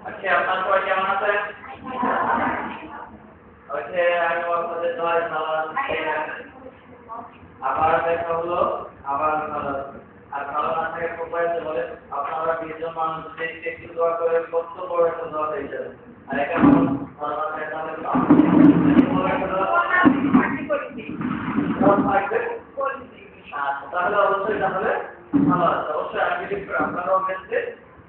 আচ্ছা আপনার সবাই কেমন আছেন? ওকে আমি আপনাদের দোয়ায় ভালো আছি। আবার দেখা হলো, আবার ভালো আর ভালো না থাকে প্রপাইতে বলে আপনারা 20 জন মানুষ দেখতে একটু দোয়া করে কত বড় একটা দোয়া হয়ে যাবে। আর এটা ভালো না থাকে তাহলে তাহলে অবশ্যই তাহলে ভালো আছে। অবশ্যই আমি বিলিভ করি আপনারাও ক্ষেত্রে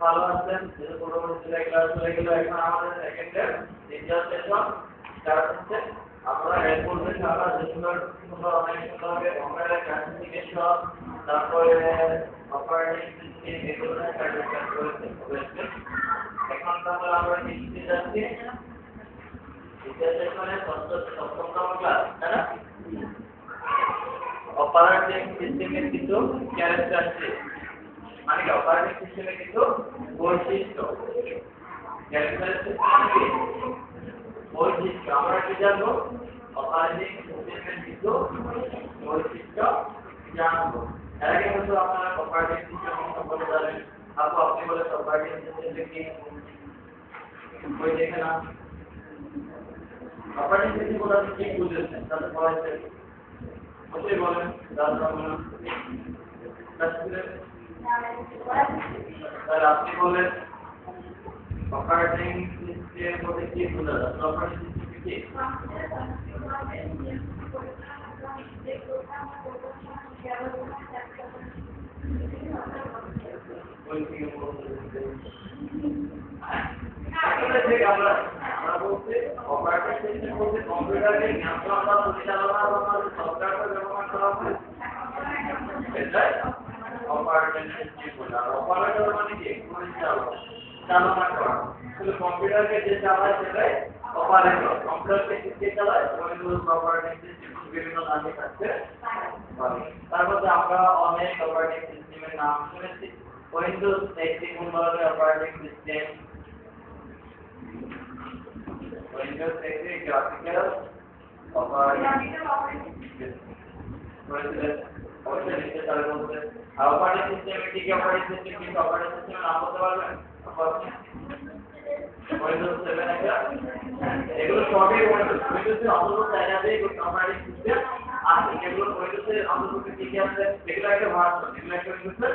ভালো আছেন। যেহেতু পরবর্তী ক্লাস চলে গেল, এখন আমাদের সেকেন্ড ইয়ার দ্বিতীয় সেশন স্টার্ট হচ্ছে। আমরা এর পূর্বে আমরা যে সুন্দর অনেক সুন্দরভাবে কম্পিউটার ক্লাসিফিকেশন, তারপরে অপারেটিং সিস্টেম এগুলো নিয়ে কার্যক্রম করেছে। এখন তাহলে আমরা শিখতে যাচ্ছি দ্বিতীয় সেশনে সপ্তম ক্লাস, তাই না? অপারেটিং সিস্টেমের কিছু ক্যারেক্টারিস্টিক, মানে অপারেটিং সিস্টেমের কিছু বৈশিষ্ট্য। ক্যারেক্টারিস্টিক কি? বৈশিষ্ট্য। আমরা কি জানবো? অপারেটিং সিস্টেমের কিছু বৈশিষ্ট্য জানবো। এর আগে হয়তো আপনারা অপারেটিং সিস্টেম সম্পর্কে জানেন। আপনি বলে অপারেটিং সিস্টেম কি? বই দেখে না? অপারেটিং সিস্টেম বলতে আপনি কি বুঝেছেন? তাহলে বলেন, ওকে বলেন, তাহলে আপনি বলেন অপারেটিং সিস্টেম বলতে কি বোঝা যায়? অপারেটিং সিস্টেম কি? আমরা বলতে অপারেটিং সিস্টেম বলতে কম্পিউটারকে নিয়ন্ত্রণ বা পরিচালনা করার সফটওয়্যার ব্যবহার করা হয়। এটাই অপারেটিং সিস্টেম বলে। আর অপারেটর মানে কি? পরিচালক, চালনা করা। তাহলে কম্পিউটারকে যে চালায় সেটাই অপারেটর। কম্পিউটারকে কে চালায়? উইন্ডোজ অপারেটিং সিস্টেম বিভিন্ন নামে থাকতে পারে। তারপরে আমরা অনেক অপারেটিং সিস্টেমের নাম শুনেছি। উইন্ডোজ একটি কোন ধরনের অপারেটিং সিস্টেম? উইন্ডোজ একটি গ্রাফিক্যাল অপারেটিং অপারেটিং সিস্টেমে কি কি অপারেটিং সিস্টেম কি অপারেটিং সিস্টেমের নাম বলতে পারবেন? উইন্ডোজ 7 একটা, এগুলো সবই উইন্ডোজের অন্তর্ভুক্ত জায়গাতেই অপারেটিং সিস্টেম আছে। এগুলো উইন্ডোজের অন্তর্ভুক্ত কি কি আছে? এগুলো একটা ভার্সন, এগুলো একটা উইন্ডোজের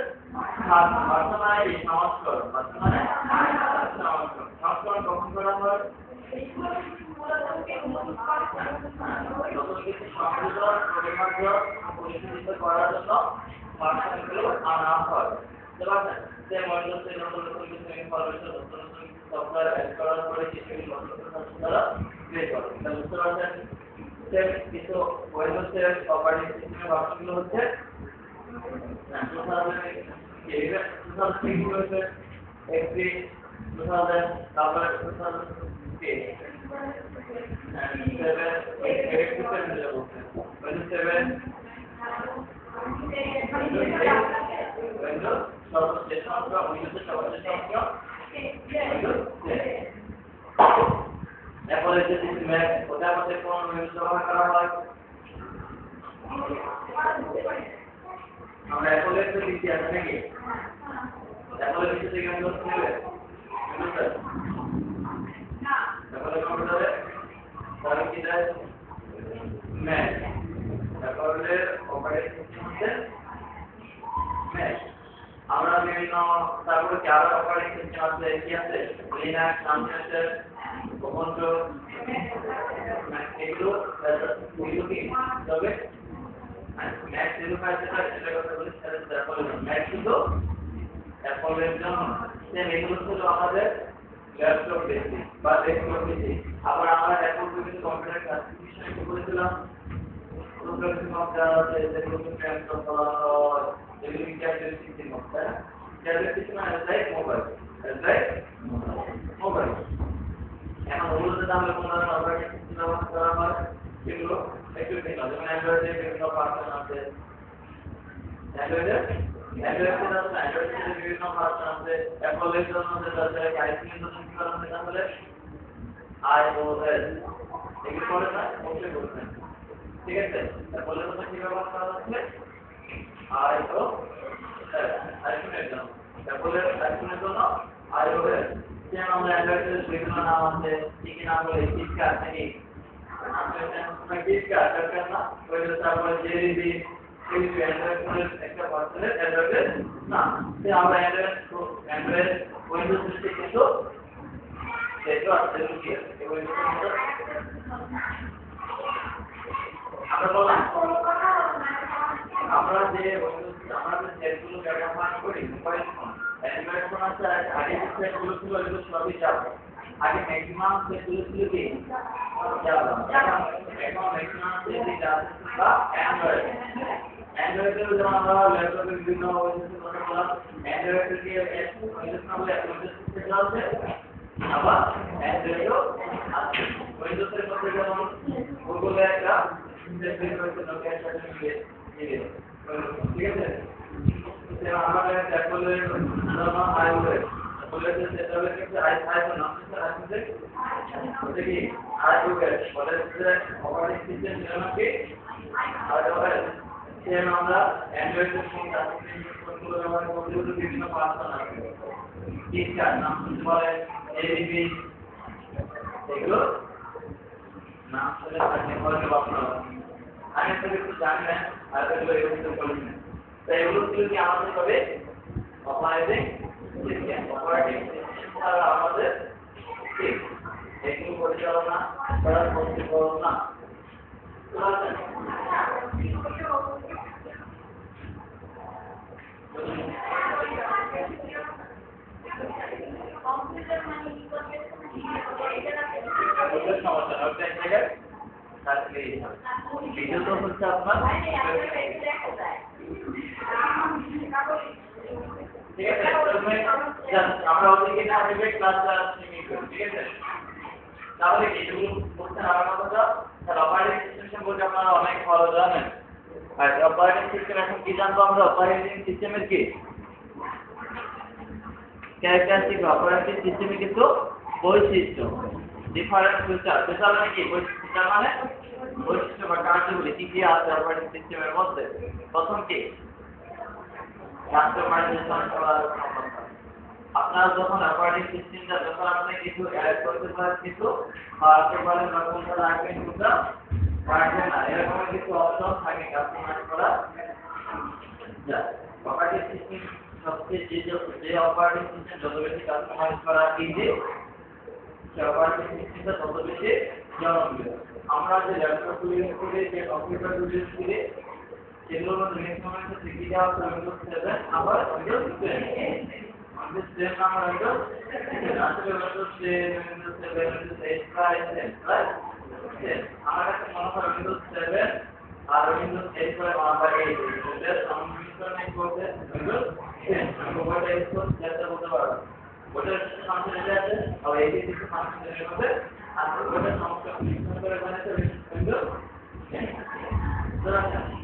ভার্সন আই সংস্করণ, সংস্করণ কখন করা হয়? নতুন কিছু সংযোজন পরিচালিত করার জন্য ভার্সনগুলো আনা হয়। যে উইন্ডোজে নতুন কিছু ইনফরমেশন, নতুন সফটওয়্যার অ্যাড করার পরে কিছু নতুন তারা ক্রিয়েট করে। তাহলে বুঝতে পারছেন যে কিছু উইন্ডোজের অপারেটিং সিস্টেমের ভার্সনগুলো হচ্ছে 2000 হয়েছে, XP 2000, তারপরে 2010 এরপরে যে ম্যাক, ওটার মধ্যে কোন উইন্ডোজ ব্যবহার করা হয়? আমরা অ্যাপলের তো দিচ্ছি আছে নাকি? অ্যাপলের দিচ্ছি থেকে উইন্ডোজ নেবে? অ্যাপলের কম্পিউটারে তাহলে কি দেয়? ম্যাক। অ্যাপলের অপারেটিং সিস্টেম হচ্ছে ম্যাক। আমরা বিভিন্ন তারপরে কি আরো অপারেটিং সিস্টেম আছে? কি আছে? লিনাক্স, সানসেট, উবুন্টু, এগুলো কি তবে ম্যাক যেগুলো আছে সেটা কথা বলি, ম্যাক শুধু অ্যাপলের জন্য। এগুলো ছিল আমাদের ল্যাপটপ বেসিক বা ডেস্কটপ বেসিক। আবার আমরা অ্যাপল বিভিন্ন কম্পিউটার ক্লাসিফিকেশন একটু বলেছিলাম। প্রোগ্রামিং কম্পিউটার আছে, যেগুলো ল্যাপটপ বলা হয়, যেগুলো ক্যারেক্টারিস্টিক কম্পিউটার। ক্যারেক্টারিস্টিক মানে লাইক মোবাইল, লাইক মোবাইল। এখন ওগুলোতে তাহলে কোন ধরনের অপারেটিং সিস্টেম ব্যবহার করা হয়? এগুলো একটু ভিন্ন। যেমন অ্যান্ড্রয়েডের বিভিন্ন ভার্সন আছে। অ্যান্ড্রয়েডের বিভিন্ন ভার্সন আছে। অ্যাপলের জন্য যেটা আছে, আইফোনের জন্য কি করা হয়? তাহলে iOS এগুলো করে না? অবশ্যই করবেন। ঠিক আছে? অ্যাপলের জন্য কি ব্যবহার করা হচ্ছে? IO আইফোনের জন্য অ্যাপলের আইফোনের জন্য IO এর যেমন আমরা অ্যান্ড্রয়েডের বিভিন্ন নাম আছে কি কি নাম বলে কিটক্যাট নাকি কিটক্যাট দরকার না ওই তারপরে জেরিবি এই অ্যান্ড্রয়েড ফোনের একটা পার্সেলের অ্যান্ড্রয়েডের না সে আমরা অ্যান্ড্রয়েড উইন্ডোজ সিস্টেম কিন্তু সেটা আছে কি এই উইন্ডোজ আমরা বললাম আমরা যে আমাদের সেটগুলো ব্যবহার করি মোবাইল ফোন অ্যান্ড্রয়েড ফোন আছে আগে যে সেটগুলো ছিল এগুলো সবই যাবে আগে ম্যাক্সিমাম সেটগুলো ছিল কি যাবে এখন ম্যাক্সিমাম সেটই যাবে বা অ্যান্ড্রয়েডের যেমন আমরা ল্যাপটপে বিভিন্ন ওয়েবসাইটে কথা বললাম অ্যান্ড্রয়েডের কি উইন্ডোজ না বলে উইন্ডোজ সিস্টেম আছে আবার অ্যান্ড্রয়েডও আছে উইন্ডোজের মধ্যে যেমন গুগলে একটা ঠিক আছে আমাদের অ্যাপলের জন্য আইওএস অ্যাপলের যে সেটআপের ক্ষেত্রে আইফোন আছে ওটা কি আইওএস বলে যে অপারেটিং সিস্টেম যেমনকি আইওএস সেম আমরা অ্যান্ড্রয়েডের ফোন ফোনগুলো ব্যবহার করতে বিভিন্ন পার্সন আছে কিটক্যাট নাম শুনতে পারে এডিবি এগুলো নাম শুনে থাকলে হয়তো আপনারা আগে থেকে একটু জানবেন আর এগুলো এগুলো বলবেন তাই এগুলো কি আমাদের হবে অপারেটিং সিস্টেম ছাড়া আমাদের ঠিক এগুলো পরিচালনা করার পরিকল্পনা কম্পিউটার মানে কি করবে এটা সমস্যা হবে এক জায়গায় তাহলে ভিডিও তো হচ্ছে আপনার ঠিক আছে আমরা ওদিকে না ভেবে ক্লাসটা স্ট্রিমিং করি ঠিক আছে তাহলে এগুলো করতে আমার কথা তাহলে অপারেটিং সিস্টেম সম্পর্কে আপনারা অনেক ভালো জানেন আর অপারেটিং সিস্টেম এখন কি জানবো আমরা অপারেটিং সিস্টেমের কি ক্যারেক্টারিস্টিক অপারেটিং সিস্টেমে কিন্তু বৈশিষ্ট্য ডিফারেন্ট ফিচার ফিচার মানে কি ফিচার মানে বৈশিষ্ট্য বা কার্যগুলি কি কি আছে অপারেটিং সিস্টেমের মধ্যে প্রথম কি কাস্টমাইজেশন করার ক্ষমতা আপনারা যখন অপারেটিং সিস্টেমটা যখন আপনি কিছু অ্যাড করতে পারেন কিছু বাড়াতে পারেন বা কোনটা রাখবেন কোনটা রাখবেন না এরকম কিছু অপশন থাকে কাস্টমাইজ করা যায় অপারেটিং সিস্টেম সবচেয়ে যে অপারেটিং সিস্টেম যত বেশি কাস্টমাইজ করা ইজি অপারেটিং সিস্টেমটা তত বেশি জনপ্রিয় আমরা যে ল্যাপটপ ইউজ করি যে কম্পিউটার ইউজ করি সেগুলোর মধ্যে ম্যাক্সিমাম শিখে যাওয়া উইন্ডোজ 7 আবার উইন্ডোজ 10 উইন্ডোজ 10 আমরা উইন্ডোজ আসলে উইন্ডোজ 10 উইন্ডোজ 7 উইন্ডোজ 8 রাইট আমার কাছে মনে হয় উইন্ডোজ 7 আর উইন্ডোজ 8 পরে আমরা এই উইন্ডোজ সংমিশ্রণ করতে উইন্ডোজ 10 আমরা ওটা ইউজ করতে চেষ্টা করতে পারবো ওটার ফাংশন এটা আছে আর এই যে কিছু ফাংশন এর মধ্যে আর ওটা সমস্ত মিশ্রণ করে বানাতে উইন্ডোজ 10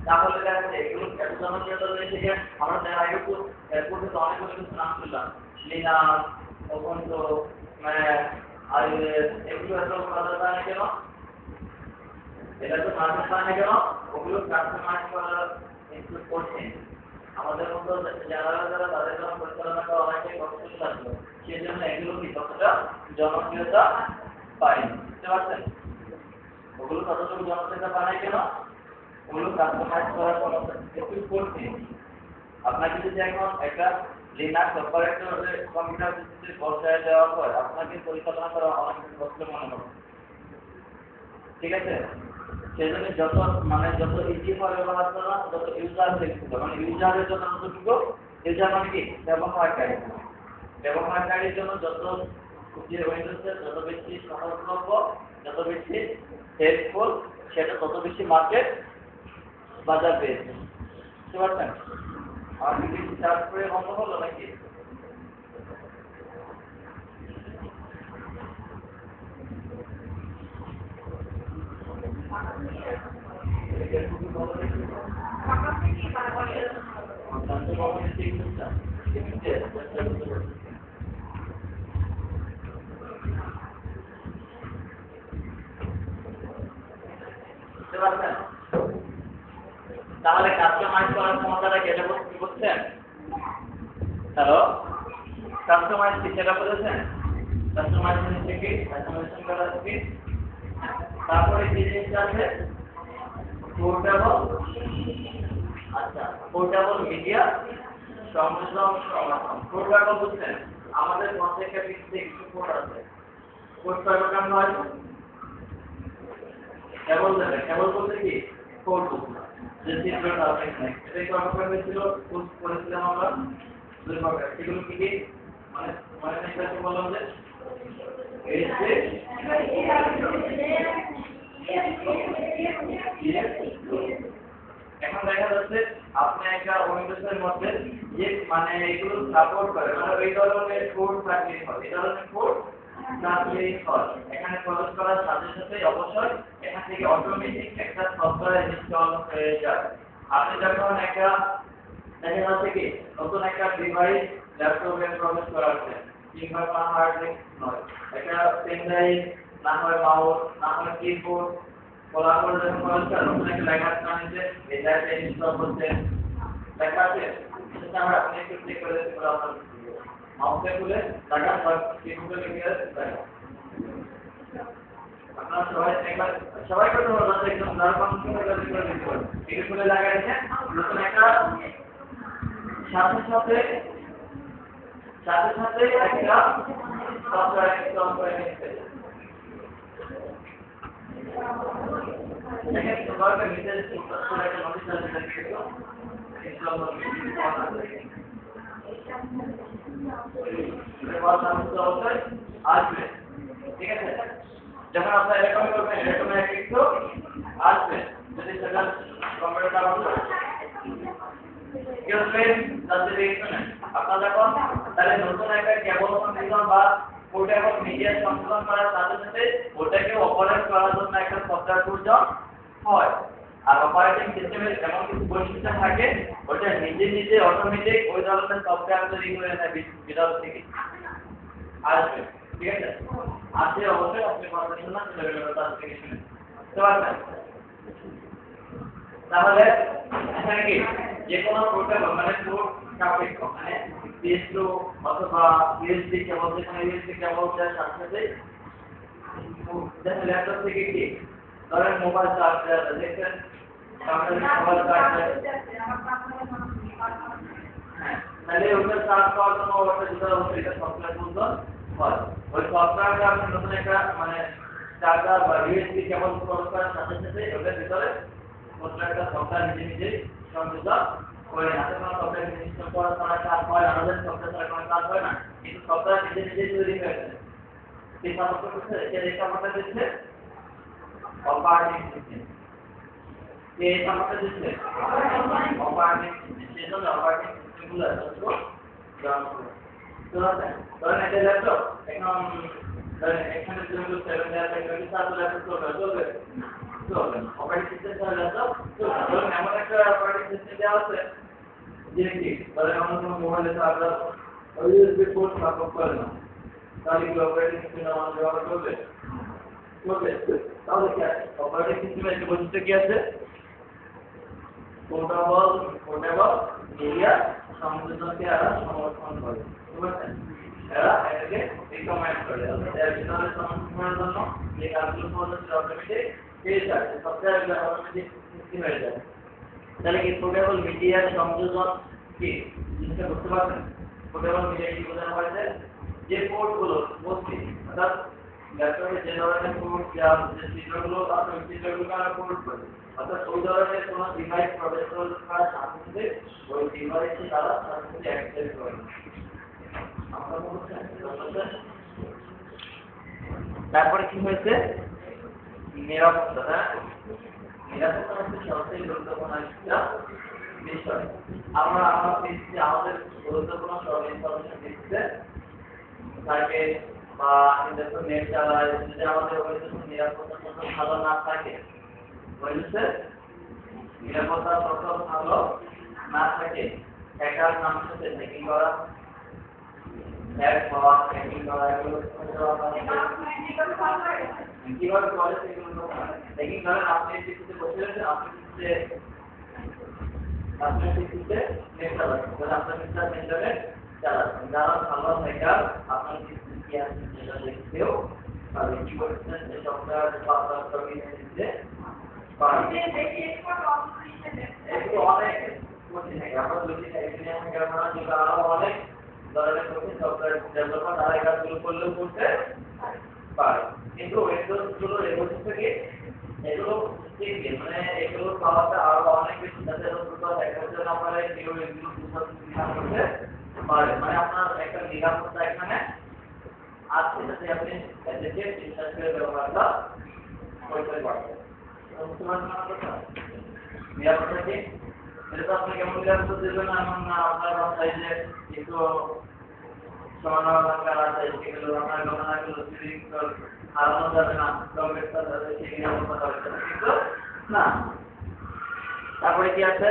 তাহলে দেখা যায় এগুলো এত জনপ্রিয়তা রয়েছে যে আমরা যারা আগে এরপরে তো অনেক কিছু নাম শুনলাম লিনাক্স ওবুন্টু আর এগুলো এত ভালো জানে কেন এটা তো ভালো জানে কেন ওগুলো কাস্টমাইজ করার একটু কঠিন আমাদের মতো যারা তাদের জন্য পরিচালনা করা অনেকটাই কষ্ট লাগলো সেই জন্য এগুলো কি কতটা জনপ্রিয়তা পায় বুঝতে পারছেন ওগুলো কতটুকু জনপ্রিয়তা পায় কেন ওগুলো কাস্টমাইজ করার ক্ষমতা একটু কঠিন আপনাকে যদি এখন একটা লিনাক্স অপারেটর কম্পিউটার সিস্টেমে বসায় দেওয়ার পর আপনাকে পরিচালনা করা অনেক কষ্ট মনে হবে ঠিক আছে সেজন্য যত ইজি ভাবে ব্যবহার করা যত ইউজার ফ্রেন্ডলি মানে ইউজারের জন্য যতটুকু ইউজার মানে কি ব্যবহারকারীর জন্য যত যে উইন্ডোজের যত বেশি সহজলভ্য যত বেশি হেল্পফুল সেটা তত বেশি মার্কেট বাজার পেয়েছে বুঝতে পারছেন আর কি চার্জ করে বন্ধ হলো নাকি তাহলে কাস্টমাইজ করার ক্ষমতাটা কেটে বুঝছেন? হ্যালো, কাস্টমাইজ কি সেটা বুঝেছেন? কাস্টমাইজেশন থেকে কাস্টমাইজেশন করা থেকে তারপরে কি জিনিসটা আছে? পোর্টেবল, আচ্ছা পোর্টেবল মিডিয়া সংযোজন সমাধান। পোর্টেবল বুঝছেন? আমাদের প্রত্যেকটা পিসিতে কিছু পোর্ট আছে। পোর্ট কয় প্রকার হয়? কেবল দেবে, কেবল বলতে কি পোর্ট বুঝলাম যে চিত্রটা আছে এখানে, এটা কয় প্রকার হয়েছিল করেছিলাম আমরা? দুই প্রকার। সেগুলো কি কি মানে মানে একটা বললাম যে এখন দেখা যাচ্ছে আপনি একটা উইন্ডোজের মধ্যে যে মানে এগুলো সাপোর্ট করে মানে এই ধরনের কোড থাকলেই হয়, এই ধরনের কোড থাকলেই হয়। এখানে প্রবেশ করার সাথে সাথে অবশ্যই এখান থেকে অটোমেটিক একটা সফটওয়্যার ইনস্টল হয়ে যায়। আপনি যখন একটা দেখা যাচ্ছে কি নতুন একটা ডিভাইস ল্যাপটপে প্রবেশ করাচ্ছে কিংবা হার্ড ডিস্ক নয়, একটা পেন ড্রাইভ না হয় মাউস না হয় কিবোর্ড বলা করে যখন প্রবেশ করা নতুন একটা লেখা আছে এই লেখাটা ইনস্টল করতে লেখা আছে সেটা আমরা আপনি একটু ক্লিক করে দিতে পারবো। আপনার মাউসে খুলে লেখা বা কিবোর্ডে লিখে দেন। আপনারা সবাই একবার সবাই করতে পারবেন একদম নরমাল করে দিতে পারবেন। এটা খুলে লাগাইছে নতুন একটা সাথে সাথে একটা সফটওয়্যার ইনস্টল করে নিতে। দেখেন সবার নিচে করে একটা নোটিশ আসবে দেখো ইনস্টল হবে অবশ্যই আসবে, ঠিক আছে? যখন আপনার এরকম করবেন এরকম একটু আসবে যদি সেটা কম্পিউটার অন করে আপনার যখন তাহলে নতুন একটা কেবল সংযোজন বা পোর্টেবল মিডিয়া সংযোজন করার সাথে সাথে ওটাকে অপারেট করার জন্য একটা সফটওয়্যার প্রয়োজন হয়। আর অপারেটিং সিস্টেমের এমন কিছু বৈশিষ্ট্য থাকে ওটা নিজে নিজে অটোমেটিক ওই ধরনের সফটওয়্যার তৈরি করে নেয় বিদাউট থেকে আসবে, ঠিক আছে? আসলে অবশ্যই আপনি কনফিগারেশন না সেটা তার থেকে শুনে বুঝতে পারবেন। তাহলে এখানে কি যে কোনো প্রোটোকল মানে পোর্ট সাপেক্ষ মানে PS2 অথবা USB কেবল যেখানে USB কেবল দেওয়ার সাথে সাথে দেখেন ল্যাপটপ থেকে কি ধরেন মোবাইল চার্জার দেখেন মোবাইল চার্জার তাহলে ওটা চার্জ করার জন্য ওটা যেটা হচ্ছে এটা সফটওয়্যার প্রয়োজন হয়। ওই সফটওয়্যারটা আপনি নতুন একটা মানে চার্জার বা USB কেবল প্রয়োগ করার সাথে সাথে ওটার ভিতরে নতুন একটা সফটওয়্যার নিজে নিজে সংযোজন করে না। কোনো সফটওয়্যার ইনস্টল করার পর কাজ হয় আমাদের সফটওয়্যার কোনো কাজ হয় না, কিন্তু সফটওয়্যার নিজে নিজে তৈরি হয়ে যায়। এই সাপোর্ট করছে এই সাপোর্টটা দিচ্ছে অপারেটিং সিস্টেম। এই সাপোর্টটা দিচ্ছে অপারেটিং সিস্টেম। সেজন্য অপারেটিং সিস্টেমগুলো যত দাম করে ধরেন একটা ল্যাপটপ এখন ধরেন এখানে যেগুলো 7 দেওয়া থাকে ওই সাথে ল্যাপটপ চলবে অপারেটিং সিস্টেম ছাড়া ল্যাপটপ চলবে। ধরেন এমন একটা অপারেটিং সিস্টেম দেওয়া আছে যে কি ধরেন এমন কোনো মোবাইলে চার্জার ওই USB পোর্ট সাপোর্ট করে না, তাহলে কি অপারেটিং সিস্টেম আমাদের ব্যবহার করবে? তাহলে কি আছে অপারেটিং সিস্টেমের একটা বৈশিষ্ট্য কি আছে? পোর্টেবল মিডিয়া সংযোজনকে এরা সমর্থন করে, বুঝছেন? এরা এটাকে রিকমেন্ড করে এর ভিতরে সমর্থনের জন্য যে কাজগুলো করতে অটোমেটিক পেয়ে যায় সফটওয়্যার অটোমেটিক সিস্টেম হয়ে যায়। তাহলে কি পোর্টেবল মিডিয়া সংযোজন কি জিনিসটা বুঝতে পারছেন? পোর্টেবল মিডিয়া কি বোঝানো হয়েছে? যে পোর্টগুলো বলছি অর্থাৎ ল্যাপটপে যে ধরনের পোর্ট যা যে চিত্রগুলো আছে ওই চিত্রগুলোকে আমরা পোর্ট করি, অর্থাৎ ওই ধরনের কোনো ডিভাইস প্রবেশ করার সাথে সাথে ওই ডিভাইসে তারা সাথে সাথে অ্যাক্সেস করে। তারপরে কি হয়েছে? নিরাপত্তা। নিরাপত্তা হচ্ছে সবচেয়ে গুরুত্বপূর্ণ একটা বিষয়। আমরা আমাদের গুরুত্বপূর্ণ সব ইনফরমেশন দিচ্ছে থাকে বা নেট চালায় যদি আমাদের ওই নিরাপত্তা তথ্য ভালো না থাকে বুঝছে নিরাপত্তা তথ্য ভালো না থাকে হ্যাকার নামের সাথে হ্যাকিং করা হ্যাক হওয়া হ্যাকিং করা এগুলো কিভাবে করে সেগুলো হ্যাকিং করেন আপনি কিছুতে বসে রয়েছেন আপনি কিছুতে আপনি কিস্তিতে নেট চালাচ্ছেন, তাহলে আপনার ইন্টারনেট চালাচ্ছেন। যারা ভালো হ্যাকার আপনার কিস্তি কি আছে সেটা দেখতেও পারে, কি করছেন যে সফটওয়্যার পাসওয়ার্ড সবই দিতে পারে। এগুলো অনেক কঠিন হ্যাকার, আমরা যদি ইঞ্জিনিয়ারিং হ্যাকার না, যেগুলো আরো অনেক ধরনের কঠিন সফটওয়্যার ডেভেলপার তারা এই কাজগুলো করলেও করতে পারে। কিন্তু উইন্ডোজ গুলো রেগুলেট থেকে এগুলো শিখে মানে এগুলো পাওয়াটা আরো অনেক বেশি, যাতে হ্যাকার জন্য আপনারা কেউ এগুলো করতে পারে, মানে আপনার একটা নিরাপত্তা এখানে আছে, যাতে আপনি এটাকে বিশ্বাস করে ব্যবহারটা করতে পারবেন। বুঝতে পারছেন আমার কথা? নিরাপত্তা কি? এটা তো আপনি কেমন নিরাপত্তা দেবেন না, এমন না আপনার বাসায় যে একটু সমানো দরকার আছে, সেগুলো আপনার গণনাগুলো হারানো যাবে না, কম্পিউটার যাবে সেই নিরাপত্তা হবে, কিন্তু না। তারপরে কি আছে?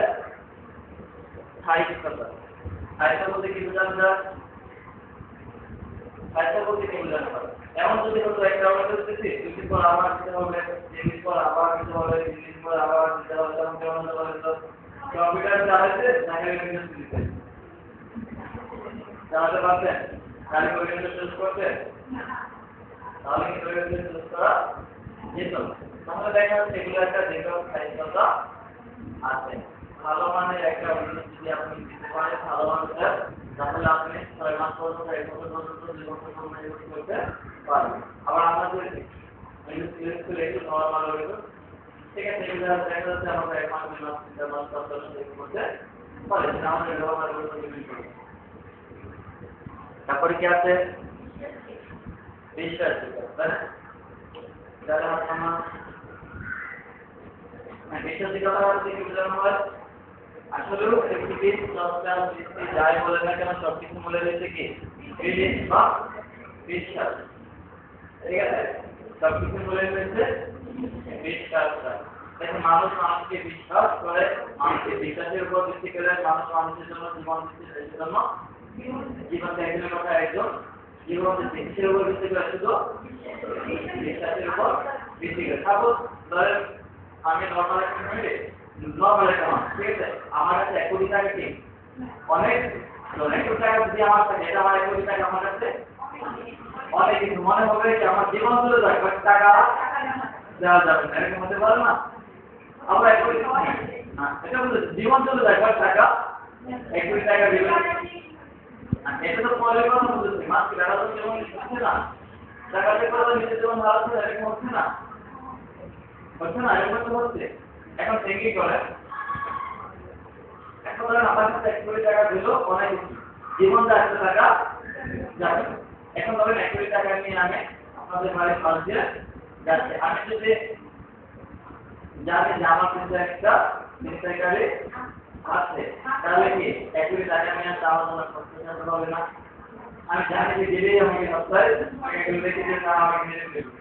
স্থায়িত্বতা। স্থায়িত্ব বলতে কি বোঝানো যায়? স্থায়িত্ব বলতে কি বোঝানো হয়? এমন যদি হতো একটা আমরা করতেছি, 2 দিন পর আবার দিতে হবে, 3 দিন পর আবার দিতে হবে, 3 দিন পর আবার দিতে হবে, তখন কেমন হবে? তো কম্পিউটার চালাইতে তাকে উইন্ডোজ দিতে চালাতে পারতেন, তাহলে উইন্ডোজ ইউজ করতেন, তাহলে কিন্তু উইন্ডোজ ইউজ করা যেত। তাহলে দেখা যাচ্ছে এগুলো একটা যেকোনো স্থায়িত্বতা আছে। ভালো মানের একটা উইন্ডোজ যদি আপনি দিতে পারেন, ভালো মানের, তাহলে আপনি 6 মাস পর্যন্ত 1 বছর পর্যন্ত 2 বছর পর্যন্ত ইউজ করতে পারবেন। আবার আমরা যদি উইন্ডোজ ইউজ করে একটু নরমাল উইন্ডোজ, ঠিক আছে, এগুলো দেখা যাচ্ছে আমরা 1 মাস 2 মাস 3 মাস পর্যন্ত ইউজ করতে পারি, সেটা আমাদের ব্যবহার করতে হবে। তারপরে কি আছে? বিশ্বাসযোগ্য, তাই না? তাহলে আপনার বিশ্বাসযোগ্যতা বলতে কি বোঝানো হয়? আসলেও পৃথিবীর সরকার সৃষ্টি যাই বলে না কেন সবকিছু মূলে রয়েছে কি? বা বিশ্বাস। ঠিক আছে, সবকিছু মূলে রয়েছে বিশ্বাসটা। দেখুন, মানুষ মানুষকে বিশ্বাস করে, মানুষকে বিশ্বাসের উপর ভিত্তি করে মানুষ মানুষের জন্য জীবন দিচ্ছে, সেই জন্য জীবন একজনের কথা একজন জীবন দিচ্ছে কিসের উপর ভিত্তি করে? শুধু বিশ্বাসের উপর ভিত্তি করে। সাপোজ ধরেন আমি নর্মাল একটা মিনিটে নর্মাল একটা মানুষ, ঠিক আছে, আমার কাছে 1 কোটি টাকা কি অনেক, 1 কোটি টাকা যদি আমার কাছে, এটা আমার 1 কোটি টাকা আমার কাছে অনেক কিছু মনে হবে যে আমার জীবন চলে যায়, বাট টাকা দেওয়া যাবে না, এরকম হতে পারে না? আমরা 1 কোটি না, এটা বলতে জীবন চলে যায়, বাট টাকা 1 কোটি টাকা দিবে। এটা তো পরে কথা বলতেছি, মাত্র টাকা তো যেমন হচ্ছে না, টাকা দিয়ে করে নিজের জীবন ভালো হচ্ছে, এরকম হচ্ছে না, হচ্ছে না, এরকম তো হচ্ছে। এখন কি করে? এখন ধরেন আমার কাছে 1 কোটি টাকা দিল, অনেক জীবন যাচ্ছে, টাকা যাবে। এখন ধরেন 1 কোটি টাকা নিয়ে আমি আপনাদের বাড়ির পাশ দিয়ে যাচ্ছে, আমি যদি জানি যে আমার কাছে একটা মিনিস্টারি আছে, তাহলে কি 1 কোটি টাকা নিয়ে যাওয়ার জন্য কষ্ট করতে হবে না? আমি জানি যে দিলেই আমাকে সপ্তাহে এগুলো দেখে যে না আমাকে মেরে দেবে,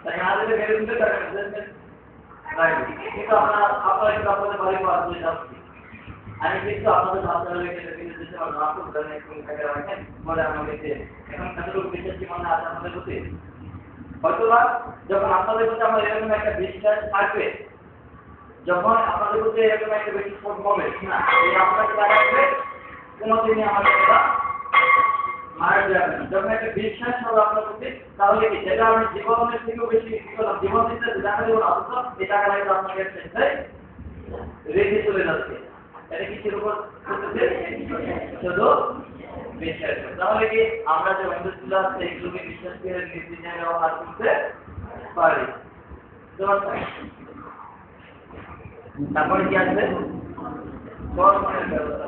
তাই না? দিলে মেরে দিলে টাকা লাগবে। কিন্তু আপনার একটু আপনাদের বাড়ি পাশ দিয়ে যাচ্ছি, আমি কিন্তু আপনাদের বাচ্চারা লেগে দিতে পারবো না, আপনি ধরেন 1 কোটি টাকা রাখেন বলে আমাকে দিয়ে। এখন কতটুকু বিশ্বাস কি মনে আছে আমাদের প্রতি? হয়তোবা যখন আপনাদের প্রতি আমার এরকম একটা বিশ্বাস থাকবে, যখন আপনাদের প্রতি এরকম একটা বিশ্বাস হবে না এই আপনাকে টাকা কোনোদিনই আমাদের কথা মারা যাবে না, যখন একটা বিশ্বাস হবে আপনার প্রতি, তাহলে কি যেটা আমি জীবনের থেকেও বেশি জীবন দিতে দেখা দেবো না, অথচ এই টাকাটা কিন্তু আপনাকে রেখে চলে যাচ্ছে। এটা কিসের উপর করতেছে? শুধু বিশ্বাস। তাহলে কি আমরা যে উইন্ডোজ গুলো আছে এগুলোকে বিশ্বাস করে নির্দিষ্ট ব্যবহার করতে পারি। তারপরে কি আছে? বর্তমানের ব্যবস্থা।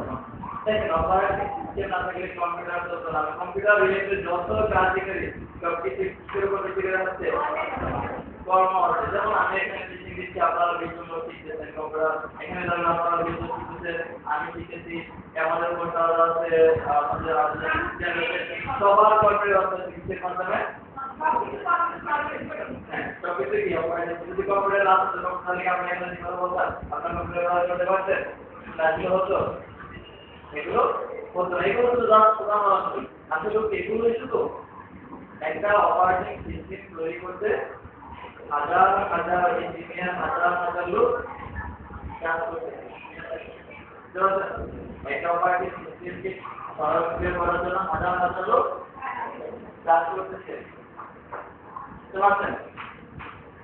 দেখেন অপারেটিং সিস্টেম না থাকলে কম্পিউটার চলতো না। কম্পিউটার রিলেটেড যত কার্যকরী সবকিছু কিসের উপর ভিত্তি করে হচ্ছে? কর্ম হচ্ছে। যেমন আমি এখানে টিচিং দিচ্ছি, আপনারা বিভিন্ন শিখতেছেন কম্পিউটার, এখানে ধরেন আপনারা বিভিন্ন শিখতেছেন, আমি শিখেছি, আমাদের কোর্সটা আছে, আমাদের সবার কম্পিউটার আছে কিসের মাধ্যমে? সবকিছু কি অপারেটিং যদি কম্পিউটার না হতো তাহলে আপনি এখানে কথা বলতেন, আপনার কম্পিউটার ব্যবহার করতে পারতেন, লাগলে হতো এগুলো হতো। এগুলো তো উদাহরণ, আসলে এগুলো শুধু একটা অপারেটিং সিস্টেম তৈরি করতে হাজার হাজার ইঞ্জিনিয়ার, হাজার হাজার লোক কাজ করতে। তো একটা অপারেটিং সিস্টেমকে সক্রিয় করার জন্য হাজার হাজার লোক কাজ করতেছে। বুঝতে পারছেন?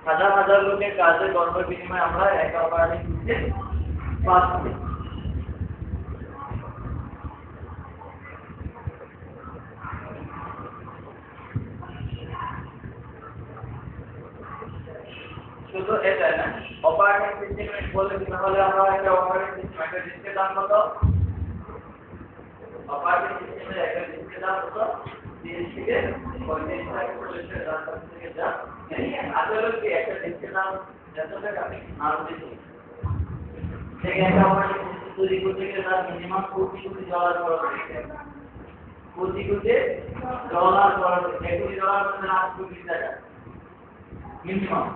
হাজার হাজার লোকের কাজের কর্মের বিনিময়ে আমরা একটা অপারেটিং সিস্টেম পাচ্ছি। শুধু এটা না, অপারেটিং সিস্টেম বলে তাহলে আমরা একটা অপারেটিং সিস্টেম একটা ডিস্কের দাম কত? অপারেটিং সিস্টেমের একটা ডিস্কের দাম কত? 30 থেকে 35 টাকা পর্যন্ত দাম থেকে যা। আসলে কি একটা ডিস্কের দাম এত টাকা নাম দিচ্ছি। থেকে একটা অপারেটিং সিস্টেম তৈরি করতে গেলে তার মিনিমাম $কোটি খরচ হবে। $কোটি খরচ হবে। $1 মানে $8 টাকা মিনিমাম।